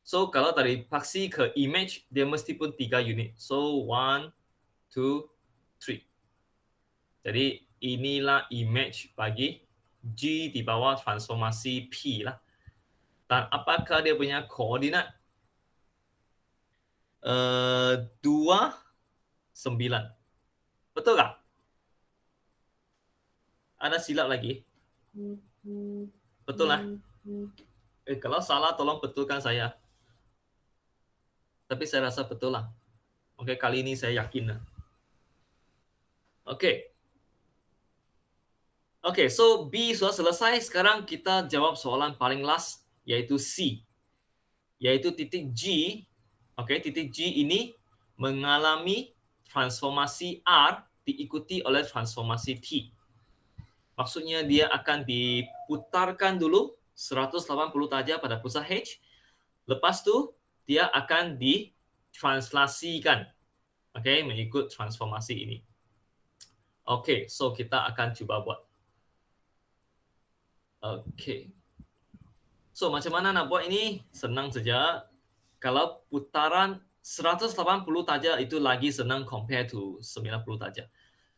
So kalau dari paksi ke image, dia mesti pun 3 unit. So 1, 2, 3. Jadi inilah image bagi G di bawah transformasi P lah. Dan apakah dia punya koordinat? 2, 9. Betul tak? Ada silap lagi? Betul lah. Kalau salah tolong betulkan saya. Tapi saya rasa betul lah. Okey, kali ini saya yakin lah. Okey. Okey, so B sudah selesai. Sekarang kita jawab soalan paling last, iaitu C. Iaitu titik G. Okey, titik G ini mengalami transformasi R diikuti oleh transformasi T. Maksudnya dia akan diputarkan dulu 180 darjah pada pusat H. Lepas tu dia akan ditranslasikan. Okey, mengikut transformasi ini. Okey, so kita akan cuba buat. Okey. So macam mana nak buat ini? Senang saja. Kalau putaran 180 darjah itu lagi senang compare to 90 darjah.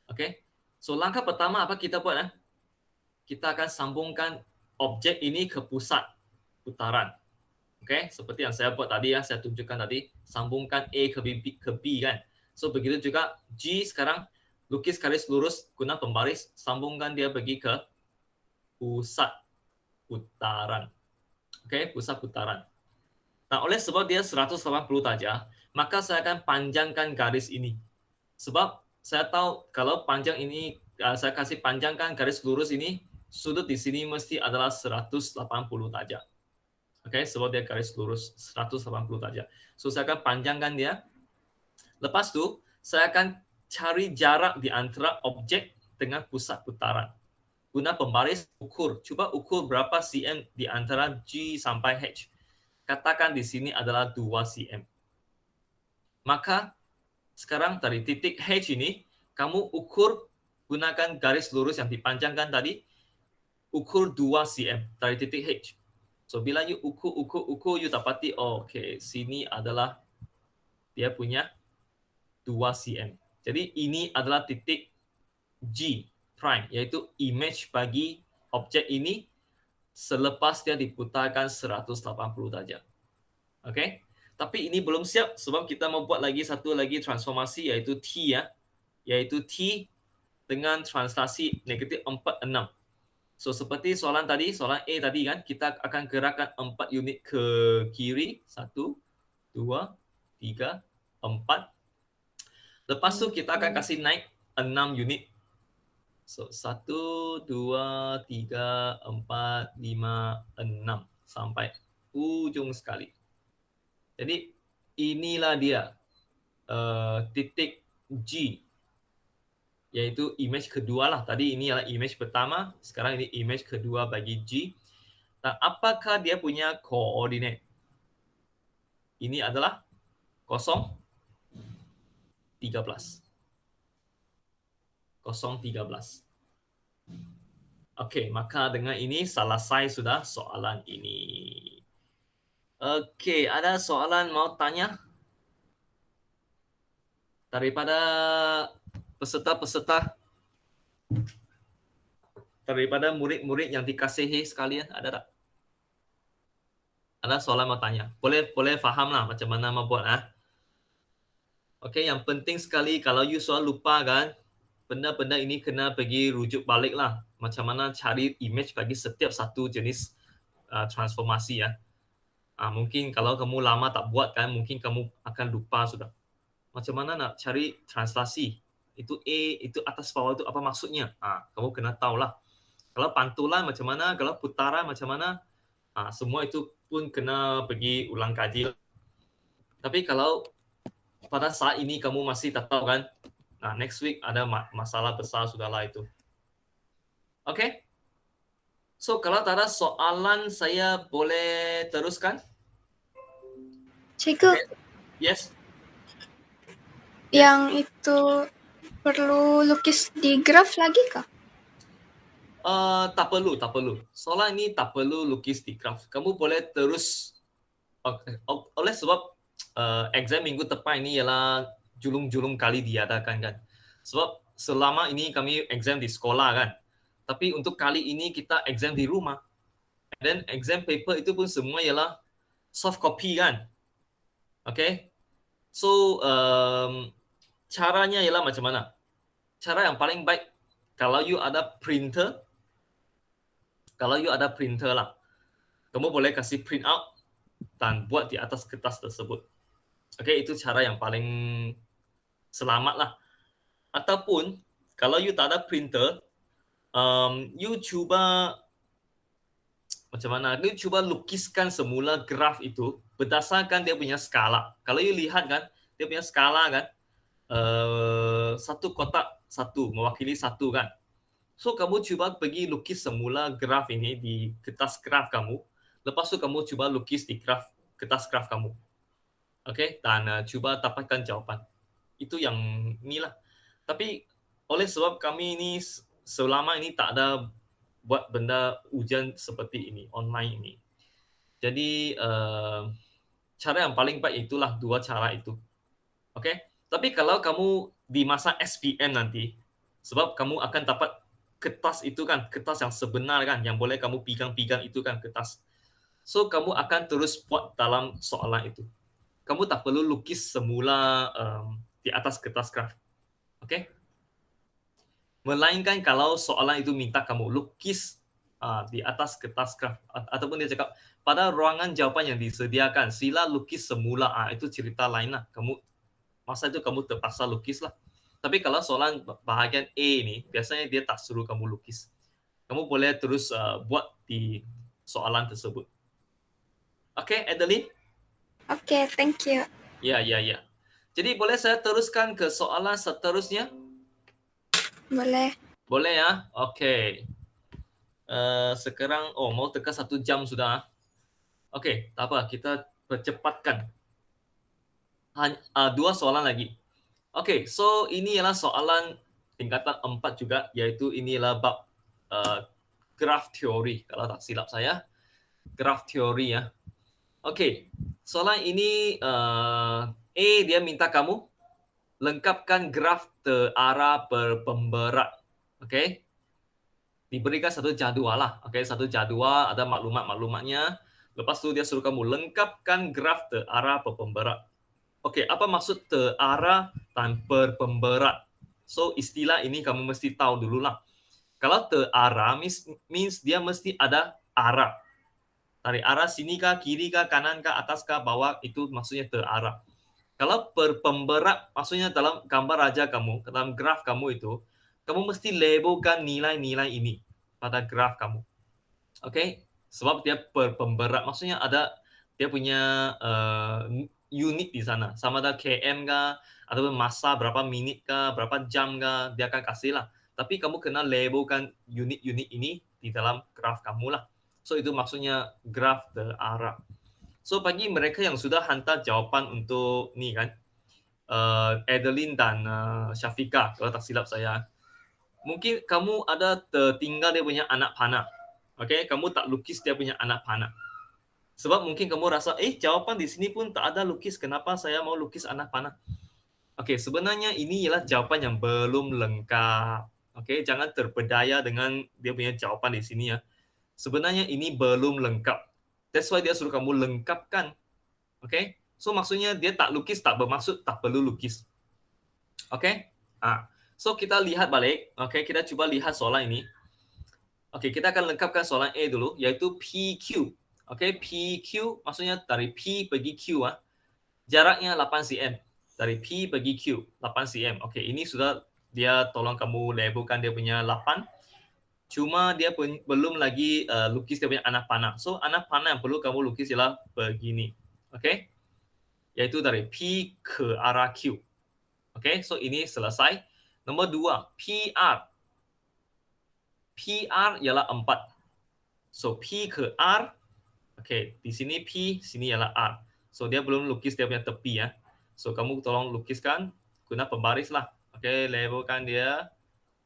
Okey. So langkah pertama apa kita buat? Kita akan sambungkan objek ini ke pusat putaran. Okey, seperti yang saya buat tadi ya, saya tunjukkan tadi, sambungkan A ke B kan. So begitu juga G sekarang lukis garis lurus guna pembaris, sambungkan dia pergi ke pusat putaran. Okey, pusat putaran. Nah, oleh sebab dia 180 darjah, maka saya akan panjangkan garis ini. Sebab saya tahu kalau panjang ini, saya kasih panjangkan garis lurus ini, sudut di sini mesti adalah 180 darjah. Okey, sebab dia garis lurus 180 darjah. So saya akan panjangkan dia. Lepas tu, saya akan cari jarak di antara objek dengan pusat putaran. Guna pembaris ukur. Cuba ukur berapa cm di antara G sampai H. Katakan di sini adalah 2 cm. Maka sekarang dari titik H ini, kamu ukur gunakan garis lurus yang dipanjangkan tadi, ukur 2 cm dari titik H. So bila you ukur, you dapati, oh, okay, sini adalah dia punya 2 cm. Jadi ini adalah titik G prime, iaitu image bagi objek ini selepas dia diputarkan 180 darjah. Okay? Tapi ini belum siap sebab kita mau buat lagi satu lagi transformasi iaitu T ya. Iaitu T dengan translasi negatif 4, 6. So seperti soalan tadi, soalan A tadi kan, kita akan gerakkan 4 unit ke kiri. 1, 2, 3, 4. Lepas tu kita akan kasih naik 6 unit. So 1, 2, 3, 4, 5, 6 sampai ujung sekali. Jadi inilah dia titik G, iaitu image kedua lah. Tadi ini adalah image pertama, sekarang ini image kedua bagi G. Dan apakah dia punya koordinat? Ini adalah 0, 13. 0, 13. Okey, maka dengan ini selesai sudah soalan ini. Okey, ada soalan mau tanya? Daripada peserta-peserta, daripada murid-murid yang dikasihi sekalian, ada tak? Ada soalan mau tanya? Boleh fahamlah macam mana mau buat Okey, yang penting sekali kalau you soal lupa kan, benda-benda ini kena pergi rujuk balik lah. Macam mana cari image bagi setiap satu jenis transformasi ya. Mungkin kalau kamu lama tak buat kan, mungkin kamu akan lupa sudah. Macam mana nak cari translasi? Itu A, itu atas bawah itu apa maksudnya? Kamu kena tahulah. Kalau pantulan macam mana, kalau putaran macam mana, semua itu pun kena pergi ulang kaji. Tapi kalau pada saat ini kamu masih tak tahu kan, next week ada masalah besar sudahlah itu. Okay? So, kalau tak ada soalan, saya boleh teruskan? Cikgu, Yes? yang itu perlu lukis di graf lagi kah? Tak perlu. Soalan ini tak perlu lukis di graf. Kamu boleh terus, oleh sebab exam minggu depan ini ialah julung-julung kali diadakan kan. Sebab selama ini kami exam di sekolah kan. Tapi untuk kali ini kita exam di rumah. Dan exam paper itu pun semua ialah soft copy kan. Okay? So, caranya ialah macam mana? Cara yang paling baik, kalau you ada printer lah, kamu boleh kasih print out dan buat di atas kertas tersebut. Okay, itu cara yang paling selamat lah. Ataupun, kalau you tak ada printer, you cuba macam mana? You cuba lukiskan semula graf itu berdasarkan dia punya skala. Kalau you lihat kan, dia punya skala kan, satu kotak satu, mewakili satu kan. So, kamu cuba pergi lukis semula graf ini di kertas graf kamu. Lepas tu kamu cuba lukis di kertas graf kamu. Okay? Dan cuba dapatkan jawapan. Itu yang inilah. Tapi oleh sebab kami ini selama ini tak ada buat benda ujian seperti ini, online ini. Jadi, cara yang paling baik itulah dua cara itu. Okay? Tapi kalau kamu di masa SPM nanti, sebab kamu akan dapat kertas itu kan, kertas yang sebenar kan, yang boleh kamu pegang-pegang itu kan kertas. So, kamu akan terus buat dalam soalan itu. Kamu tak perlu lukis semula di atas kertas graf. Okay? Melainkan kalau soalan itu minta kamu lukis di atas kertas graf. Ataupun dia cakap, pada ruangan jawapan yang disediakan, sila lukis semula. Itu cerita lain lah. Masa itu kamu terpaksa lukis lah. Tapi kalau soalan bahagian A ni, biasanya dia tak suruh kamu lukis. Kamu boleh terus buat di soalan tersebut. Okay, Adeline? Okay, thank you. Ya. Jadi boleh saya teruskan ke soalan seterusnya? Boleh. Boleh ya? Okay. Sekarang, mau tekan 1 jam sudah. Okay, tak apa. Kita percepatkan. Dua soalan lagi. Okay, so ini ialah soalan tingkatan 4 juga, iaitu ini ialah bab graph teori, kalau tak silap saya. Graph teori ya. Okay, soalan ini A, dia minta kamu lengkapkan graf terarah berpemberat. Okay. Diberikan satu jadual lah. Okay, satu jadual, ada maklumat-maklumatnya. Lepas tu dia suruh kamu lengkapkan graf terarah berpemberat. Okey, apa maksud terarah dan berpemberat? So, istilah ini kamu mesti tahu dululah. Kalau terarah means dia mesti ada arah. Dari arah sini kah, kiri kah, kanan kah, atas kah, bawah, itu maksudnya terarah. Kalau berpemberat, maksudnya dalam gambar raja kamu, dalam graf kamu itu, kamu mesti labelkan nilai-nilai ini pada graf kamu. Okey? Sebab dia berpemberat, maksudnya ada dia punya unit di sana. Sama ada km kah, ataupun masa berapa minit kah, berapa jam kah, dia akan kasih lah. Tapi kamu kena labelkan unit-unit ini di dalam graf kamu lah. So, itu maksudnya graf terarah. So, bagi mereka yang sudah hantar jawapan untuk ni kan, Adeline dan Syafiqah, kalau tak silap saya. mungkin kamu ada tertinggal dia punya anak panah. Okay, kamu tak lukis dia punya anak panah. Sebab mungkin kamu rasa, jawapan di sini pun tak ada lukis, kenapa saya mau lukis anak panah? Okay, sebenarnya ini ialah jawapan yang belum lengkap. Okay, jangan terpedaya dengan dia punya jawapan di sini ya. Sebenarnya ini belum lengkap. That's why dia suruh kamu lengkapkan. Okay, so maksudnya dia tak lukis tak bermaksud tak perlu lukis. Okay, so kita lihat balik. Okay, kita cuba lihat soalan ini. Okay, kita akan lengkapkan soalan A dulu, yaitu PQ. Okay, PQ maksudnya dari P pergi Q. Jaraknya 8 cm. Dari P pergi Q, 8 cm. Okay, ini sudah dia tolong kamu labelkan dia punya 8. Cuma dia pun belum lagi lukis dia punya anak panah. So, anak panah yang perlu kamu lukis ialah begini. Okay? Yaitu dari P ke arah Q. Okay, so ini selesai. Nombor 2, PR. PR ialah 4. So, P ke R. Okay, di sini P, sini ialah R. So, dia belum lukis dia punya tepi ya. So, kamu tolong lukiskan guna pembaris lah. Okay, labelkan dia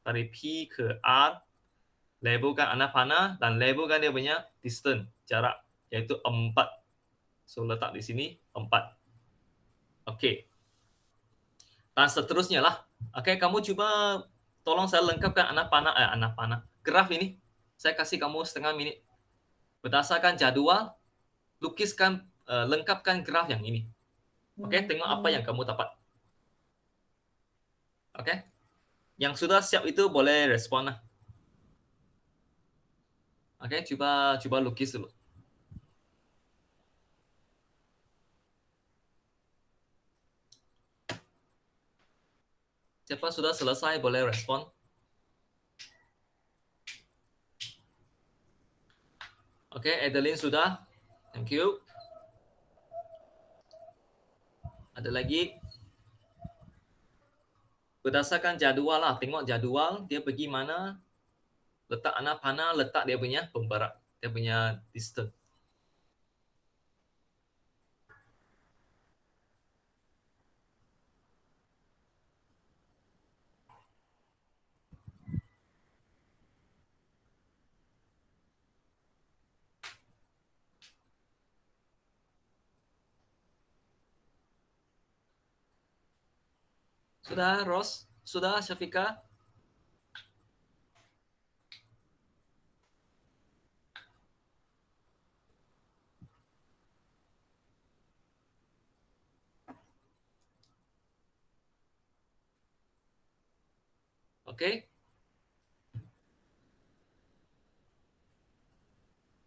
dari P ke R. Labelkan anak panah dan labelkan dia punya distance, jarak, yaitu 4. So, letak di sini 4. Okay. Dan seterusnya lah. Okay, kamu cuba tolong saya lengkapkan anak panah. Graf ini, saya kasih kamu setengah minit. Berdasarkan jadual, lukiskan, lengkapkan graf yang ini. Okay, tengok apa yang kamu dapat. Okay. Yang sudah siap itu boleh respon lah. Okay, cuba lukis dulu. Siapa sudah selesai boleh respon. Okay, Adeline sudah. Thank you. Ada lagi? Berdasarkan jadual lah. Tengok jadual, dia pergi mana. Letak anak panah, letak dia punya pemberat. Dia punya distance. Sudah, Ros? Sudah, Syafika? Oke.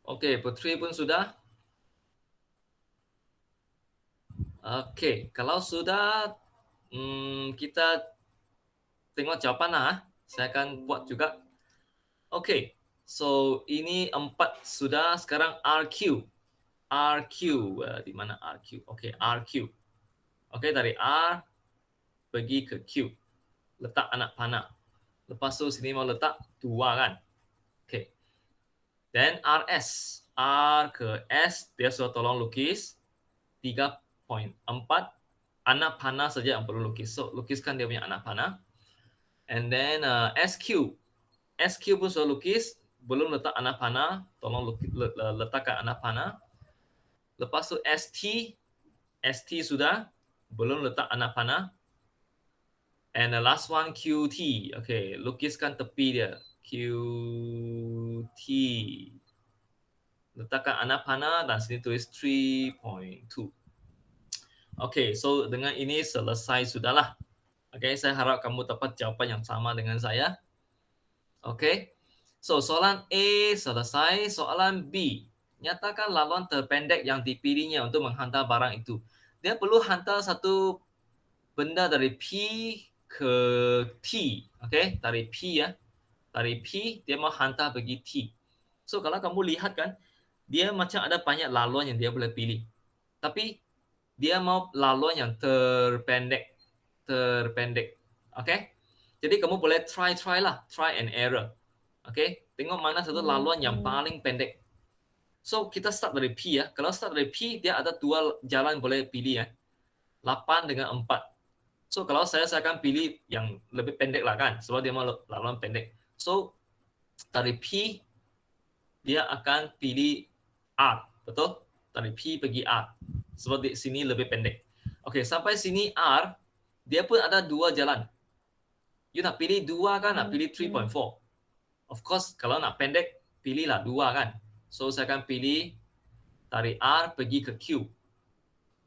Oke, Putri pun sudah. Oke, kalau sudah, kita tengok jawapan lah. Saya akan buat juga. Oke, so ini 4 sudah. Sekarang RQ. RQ, di mana RQ? Oke, RQ. Oke, dari R pergi ke Q. Letak anak panah. Lepas tu sini mau letak 2 kan? Oke. Dan RS. R ke S, dia sudah tolong lukis 3.4. Anak panah saja yang perlu lukis. So, lukiskan dia punya anak panah. And then SQ. SQ pun sudah lukis. Belum letak anak panah. Tolong letakkan anak panah. Lepas tu ST. ST sudah. Belum letak anak panah. And the last one QT. Okay, lukiskan tepi dia. QT. Letakkan anak panah dan sini tulis 3.2. Okay, so dengan ini selesai sudahlah. Okay, saya harap kamu dapat jawapan yang sama dengan saya. Okay, so soalan A selesai. Soalan B. Nyatakan laluan terpendek yang dipilihnya untuk menghantar barang itu. Dia perlu hantar satu benda dari P ke T. Okay, dari P ya. Dari P, dia mau hantar pergi T. So, kalau kamu lihat kan, dia macam ada banyak laluan yang dia boleh pilih. Tapi, dia mau laluan yang terpendek. Okay? Jadi, kamu boleh try lah. Try and error. Okay? Tengok mana satu laluan yang paling pendek. So, kita start dari P ya. Kalau start dari P, dia ada 2 jalan boleh pilih ya. 8 dengan 4. So kalau saya akan pilih yang lebih pendek lah kan, sebab dia mau laluan pendek. So dari P dia akan pilih R, betul? Dari P pergi R, sebab di sini lebih pendek. Okey, sampai sini R, dia pun ada dua jalan. You nak pilih dua kan, nak pilih 3.4. Of course, kalau nak pendek, pilihlah dua kan. So saya akan pilih dari R pergi ke Q.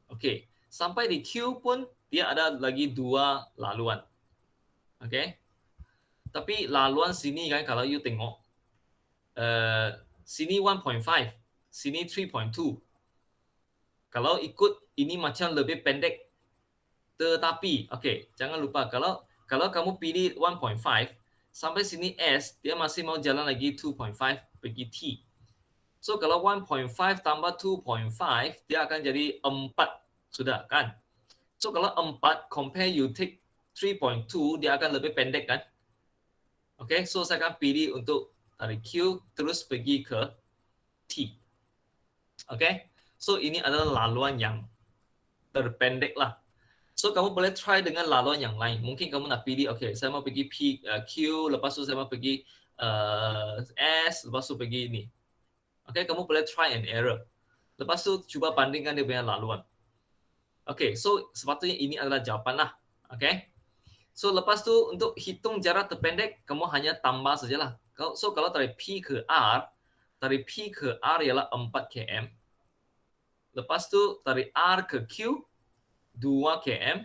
Okey, sampai di Q pun dia ada lagi dua laluan. Okey. Tapi laluan sini kan kalau you tengok sini 1.5, sini 3.2. Kalau ikut ini macam lebih pendek. Tetapi okey, jangan lupa kalau kamu pilih 1.5 sampai sini S, dia masih mau jalan lagi 2.5 pergi T. So kalau 1.5 tambah 2.5 dia akan jadi 4 sudah kan. So kalau 4 compare you take 3.2 dia akan lebih pendek kan. Okay, so saya akan pilih untuk dari Q terus pergi ke T. Okay, so ini adalah laluan yang terpendek lah. So kamu boleh try dengan laluan yang lain. Mungkin kamu nak pilih, okay, saya mau pergi Q, lepas tu saya mau pergi S, lepas tu pergi ini. Okay, kamu boleh try and error. Lepas tu cuba bandingkan dia punya laluan. Okay, so sepatutnya ini adalah jawapan lah. Okay. So lepas tu untuk hitung jarak terpendek, kamu hanya tambah sajalah. So kalau dari P ke R ialah 4 km. Lepas tu dari R ke Q 2 km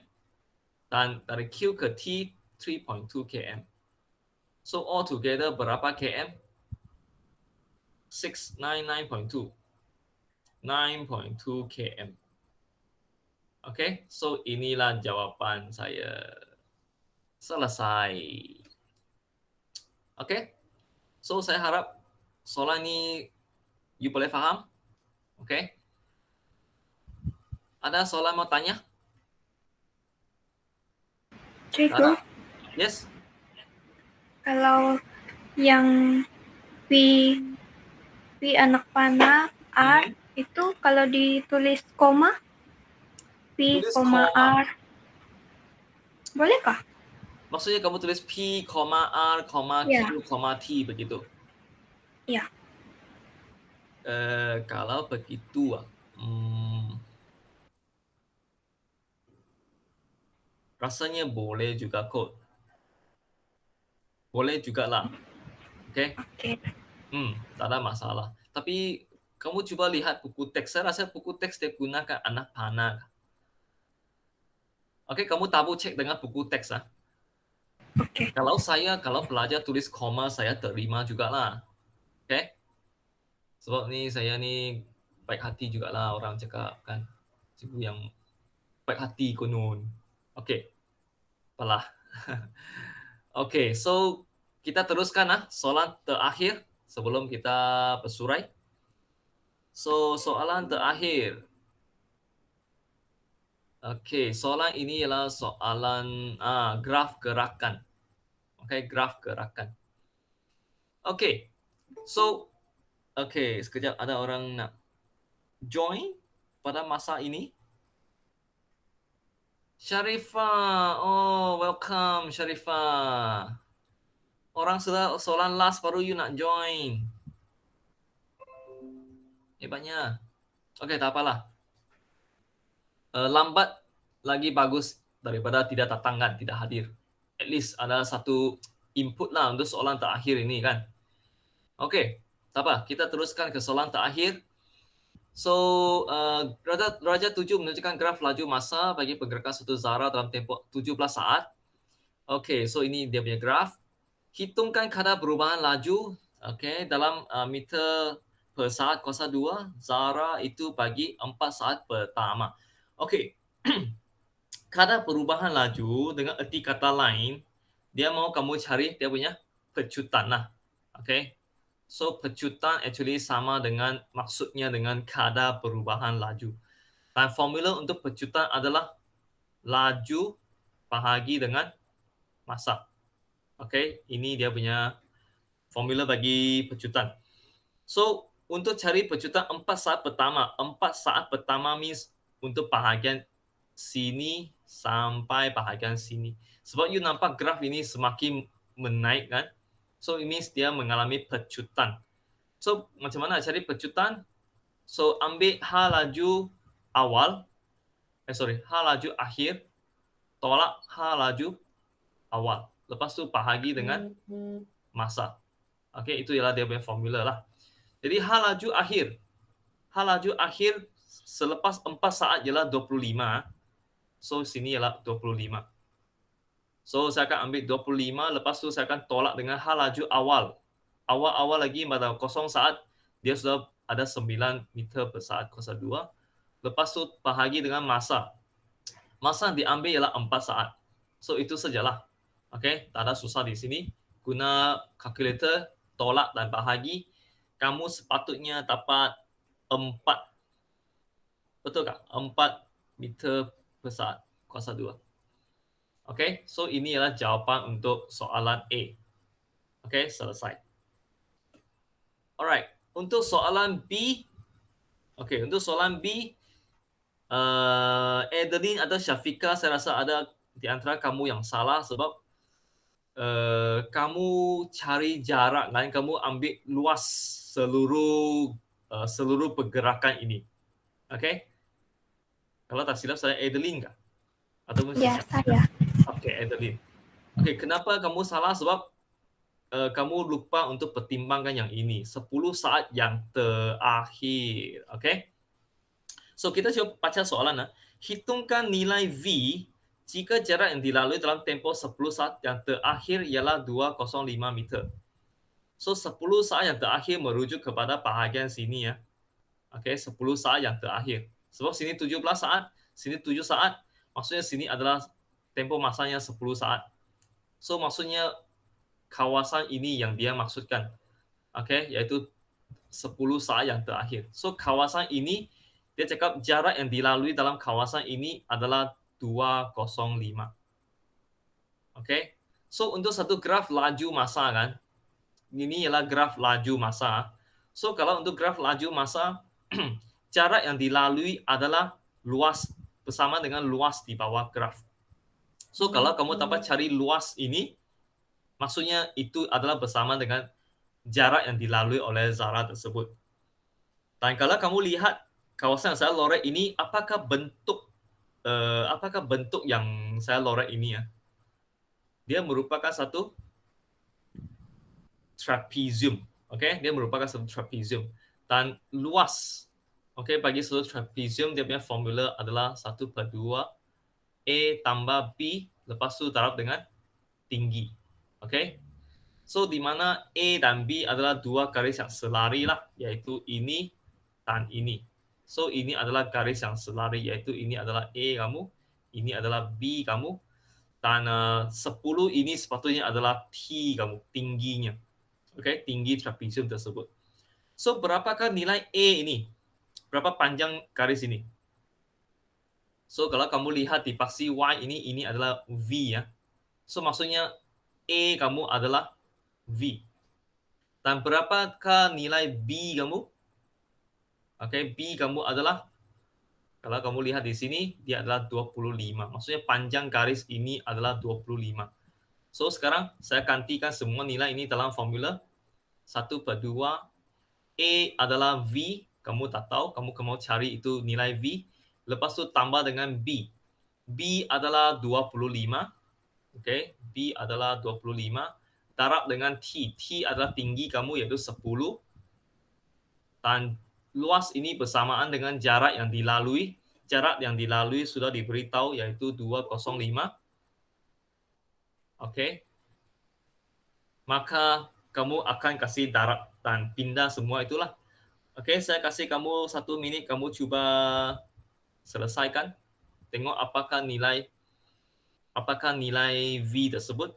dan dari Q ke T 3.2 km. So all together berapa km? 699.2 9.2 km. Okay, so inilah jawapan saya. Selesai. Okay, so saya harap soalan ni you boleh faham. Okay. Ada soalan mau tanya? Cikgu, Yes. kalau yang P anak panah R itu kalau ditulis koma P, Tulis koma koma. R, bolehkah? Maksudnya kamu tulis P, R, Ya. Q, T begitu? Ya. Kalau begitu, rasanya boleh juga kot. Boleh juga lah. Okay? Oke. Tak ada masalah. Tapi kamu cuba lihat buku teks. Saya rasa buku teks dia gunakan anak panah. Okay, kamu tabu cek dengan buku teks lah. Oke. Kalau pelajar tulis koma, saya terima jugalah. Okay? Sebab ni saya ni baik hati jugalah orang cakap kan. Cikgu yang baik hati konon. Okay. Apalah. Okay, so kita teruskan soalan terakhir sebelum kita bersurai. So, soalan terakhir. Okay, soalan ini ialah soalan graf gerakan. Okay, graf gerakan. Okay, so sekejap ada orang nak join pada masa ini. Sharifah, oh welcome Sharifah. Orang sudah soalan last baru you nak join. Hebatnya. Okay, tak apalah. Lambat lagi bagus daripada tidak datang kan, tidak hadir. At least ada satu input lah untuk soalan terakhir ini kan. Okay, tak apa. Kita teruskan ke soalan terakhir. So, Raja 7 menunjukkan graf laju masa bagi pergerakan satu zarah dalam tempoh 17 saat. Okay, so ini dia punya graf. Hitungkan kadar perubahan laju dalam meter per saat kuasa 2 zarah itu bagi 4 saat pertama. Okay, kadar perubahan laju dengan erti kata lain, dia mau kamu cari dia punya pecutan lah. Okay, so pecutan actually sama dengan maksudnya dengan kadar perubahan laju. Dan formula untuk pecutan adalah laju bahagi dengan masa. Okay, ini dia punya formula bagi pecutan. So, untuk cari pecutan 4 saat pertama means untuk bahagian sini sampai bahagian sini. Sebab you nampak graf ini semakin menaik kan. So, it means dia mengalami pecutan. So, macam mana cari pecutan? So, ambil H laju awal, H laju akhir, tolak H laju awal. Lepas tu bahagi dengan masa. Okey, itu ialah dia punya formula lah. Jadi H laju akhir selepas 4 saat ialah 25. So, sini ialah 25. So, saya akan ambil 25, lepas tu saya akan tolak dengan H laju awal. Awal-awal lagi pada 0 saat, dia sudah ada 9 meter per saat kuasa 2. Lepas tu bahagi dengan masa. Masa diambil ialah 4 saat. So, itu sajalah. Okey, tak ada susah di sini. Guna kalkulator, tolak dan bahagi, kamu sepatutnya dapat 4. Betul tak? 4 meter per saat kuasa 2. Okey, so ini adalah jawapan untuk soalan A. Okey, selesai. Alright, untuk soalan B. Okey, untuk soalan B, Adeline atau Syafiqah, saya rasa ada di antara kamu yang salah sebab kamu cari jarak dan kamu ambil luas seluruh pergerakan ini. Okey? Kalau tak silap saya Adeline kah? Ataupun Ya, Syafiqah? saya. Okey, Adeline. Okey, kenapa kamu salah? Sebab kamu lupa untuk pertimbangkan yang ini, 10 saat yang terakhir. Okey? So, kita cuba baca soalan. Hitungkan nilai V jika jarak yang dilalui dalam tempoh 10 saat yang terakhir ialah 205 meter. So, 10 saat yang terakhir merujuk kepada bahagian sini ya. Okey, 10 saat yang terakhir. Sebab sini 17 saat, sini 7 saat. Maksudnya sini adalah tempoh masanya 10 saat. So, maksudnya kawasan ini yang dia maksudkan. Okey, iaitu 10 saat yang terakhir. So, kawasan ini, dia cakap jarak yang dilalui dalam kawasan ini adalah 205. Okey. So, untuk satu graf laju masa kan, ini ialah graf laju masa. So, kalau untuk graf laju masa, jarak yang dilalui adalah luas bersama dengan luas di bawah graf. So, kalau kamu dapat cari luas ini, maksudnya itu adalah bersama dengan jarak yang dilalui oleh zara tersebut. Dan kalau kamu lihat kawasan yang saya lorek ini, apakah bentuk yang saya lorek ini ya? Dia merupakan satu trapezium. Okey, dia merupakan satu trapezium. Dan luas, okey, bagi satu trapezium dia punya formula adalah 1/2 A tambah B lepas tu darab dengan tinggi. Okey. So, di mana A dan B adalah dua garis yang selari lah, iaitu ini dan ini. So, ini adalah garis yang selari, iaitu ini adalah A kamu, ini adalah B kamu, dan 10 ini sepatutnya adalah T kamu, tingginya. Okey, tinggi trapezium tersebut. So, berapakah nilai A ini? Berapa panjang garis ini? So, kalau kamu lihat di paksi Y ini adalah V ya. So, maksudnya A kamu adalah V. Dan berapakah nilai B kamu? Okey, B kamu adalah, kalau kamu lihat di sini, dia adalah 25. Maksudnya panjang garis ini adalah 25. So, sekarang saya gantikan semua nilai ini dalam formula. 1/2 A adalah V, kamu tak tahu, kamu mau cari itu nilai V. Lepas tu tambah dengan B. B adalah 25. Okey, B adalah 25. Darab dengan T. T adalah tinggi kamu iaitu 10. Dan luas ini bersamaan dengan jarak yang dilalui. Jarak yang dilalui sudah diberitahu iaitu 205. Okey. Maka kamu akan kasih darab dan pindah semua itulah. Okey, saya kasih kamu 1 minit, kamu cuba selesaikan. Tengok apakah nilai V tersebut.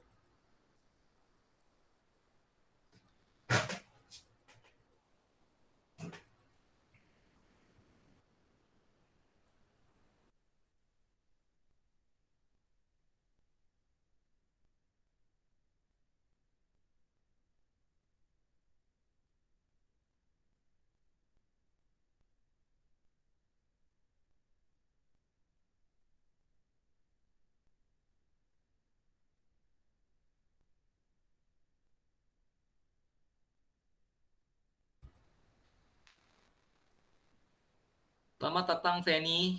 Selamat datang Fanny.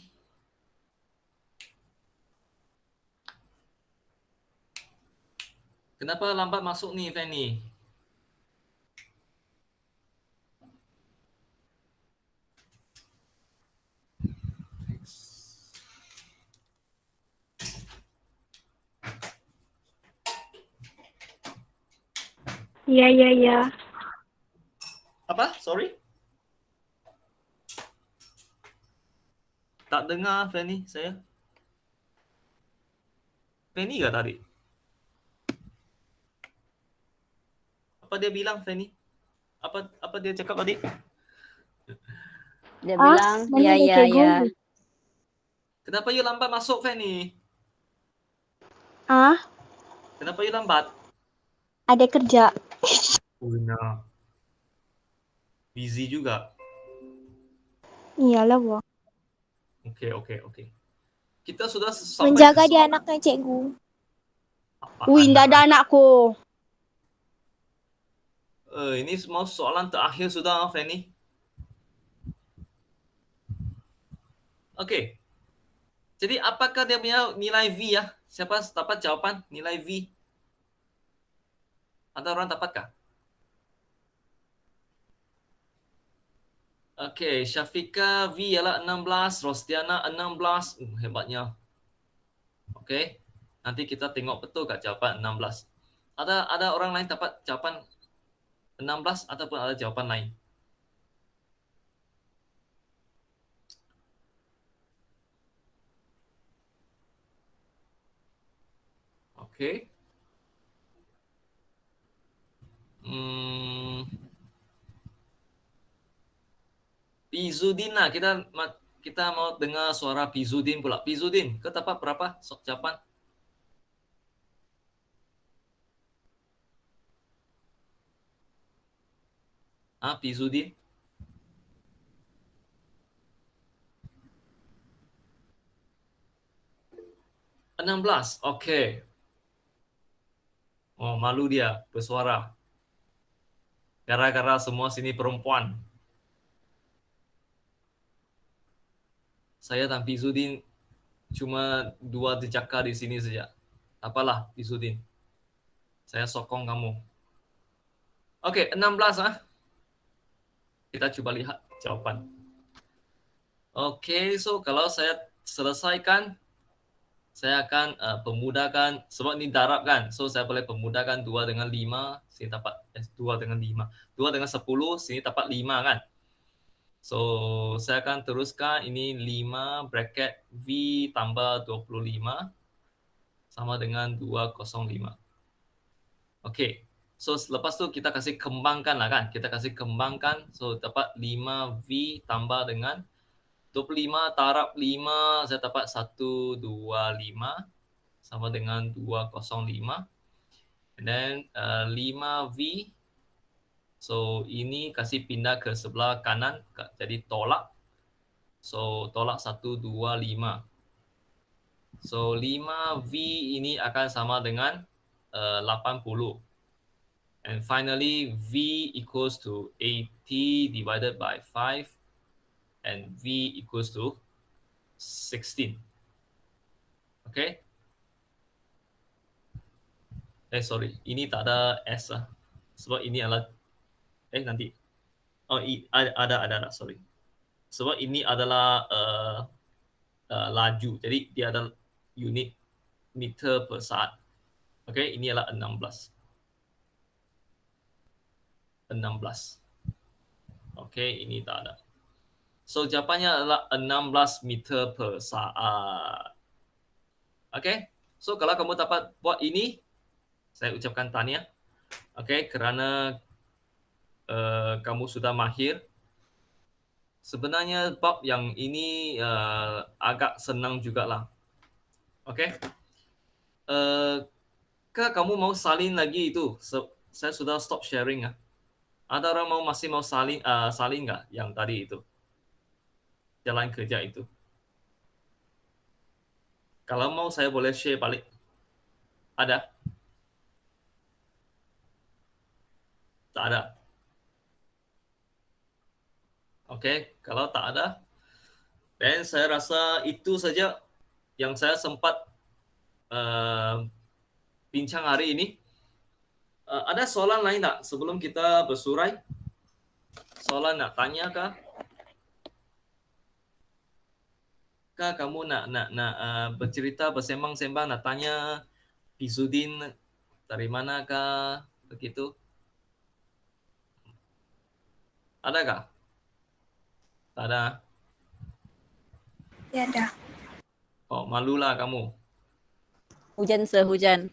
Kenapa lambat masuk nih Fanny? Iya. Apa? Sorry? Tak dengar Fanny saya. Fanny nggak tadi? Apa dia bilang Fanny? Apa dia cakap tadi? Dia bilang, mana ya, ada ya, cikgu? ya. Kenapa you lambat masuk Fanny? Ah, Kenapa you lambat? ada kerja. Oh, nah. Busy juga. Iyalah, Wak. Oke. Kita sudah sampai Menjaga ke dia anaknya cikgu. apa Wih, nggak ada anakku. ini semua soalan terakhir sudah Fanny. Oke. Jadi apakah dia punya nilai V ya? Siapa dapat jawaban nilai V? Ada orang dapatkah? Oke, Syafika V ialah 16, Rostiana 16. Hebatnya. Oke. Nanti kita tengok betul kat jawapan 16. Ada orang lain dapat jawapan 16 ataupun ada jawapan lain? Oke. Pizudin lah. Kita mau dengar suara Pizudin pula. Pizudin, kau dapat berapa jawapan? Pizudin? 16. Oke. Oh, malu dia bersuara. Gara-gara semua sini perempuan. Saya dan Pizudin cuma 2 jejaka di sini saja. Apalah Pizudin. Saya sokong kamu. Oke, 16 Kita coba lihat jawaban. Oke, so kalau saya selesaikan, saya akan pemudahkan, sebab ini darab kan, so saya boleh pemudahkan 2 dengan 5, sini dapat 2 dengan 5. 2 dengan 10, sini dapat 5 kan. So, saya akan teruskan ini 5 bracket V tambah 25 sama dengan 205. Oke, so lepas tu kita kasih kembangkan lah kan. Kita kasih kembangkan, so dapat 5V tambah dengan 25 tarap 5, saya dapat 125 sama dengan 205. And then 5V, so ini kasih pindah ke sebelah kanan, jadi tolak. So tolak 125. So 5V ini akan sama dengan 80. And finally V equals to 80 divided by 5 and V equals to 16. Okay? Sorry, ini tak ada S lah. Sebab ini adalah nanti. Oh, ada, sorry. Sebab ini adalah laju. Jadi dia ada unit meter per saat. Okay, ini adalah 16. Okay, ini tak ada. So jawapannya adalah 16 meter per saat. Okay, so kalau kamu dapat buat ini, saya ucapkan tahniah. Okay, kerana kamu sudah mahir. Sebenarnya bab yang ini agak senang jugalah. Okay. Kak, kamu mau salin lagi itu? Saya sudah stop sharing. Ada orang masih mau salin nggak yang tadi itu? Jalan kerja itu. Kalau mau saya boleh share balik. Ada? Tak ada. Oke, kalau tak ada, Dan saya rasa itu saja yang saya sempat bincang hari ini. Ada soalan lain tak sebelum kita bersurai? Soalan nak tanya kah? Kah kamu nak bercerita, bersembang-sembang, nak tanya Pisudin dari manakah begitu? Adakah? Tak ada. Tiada. Oh, malulah kamu. Hujan sehujan.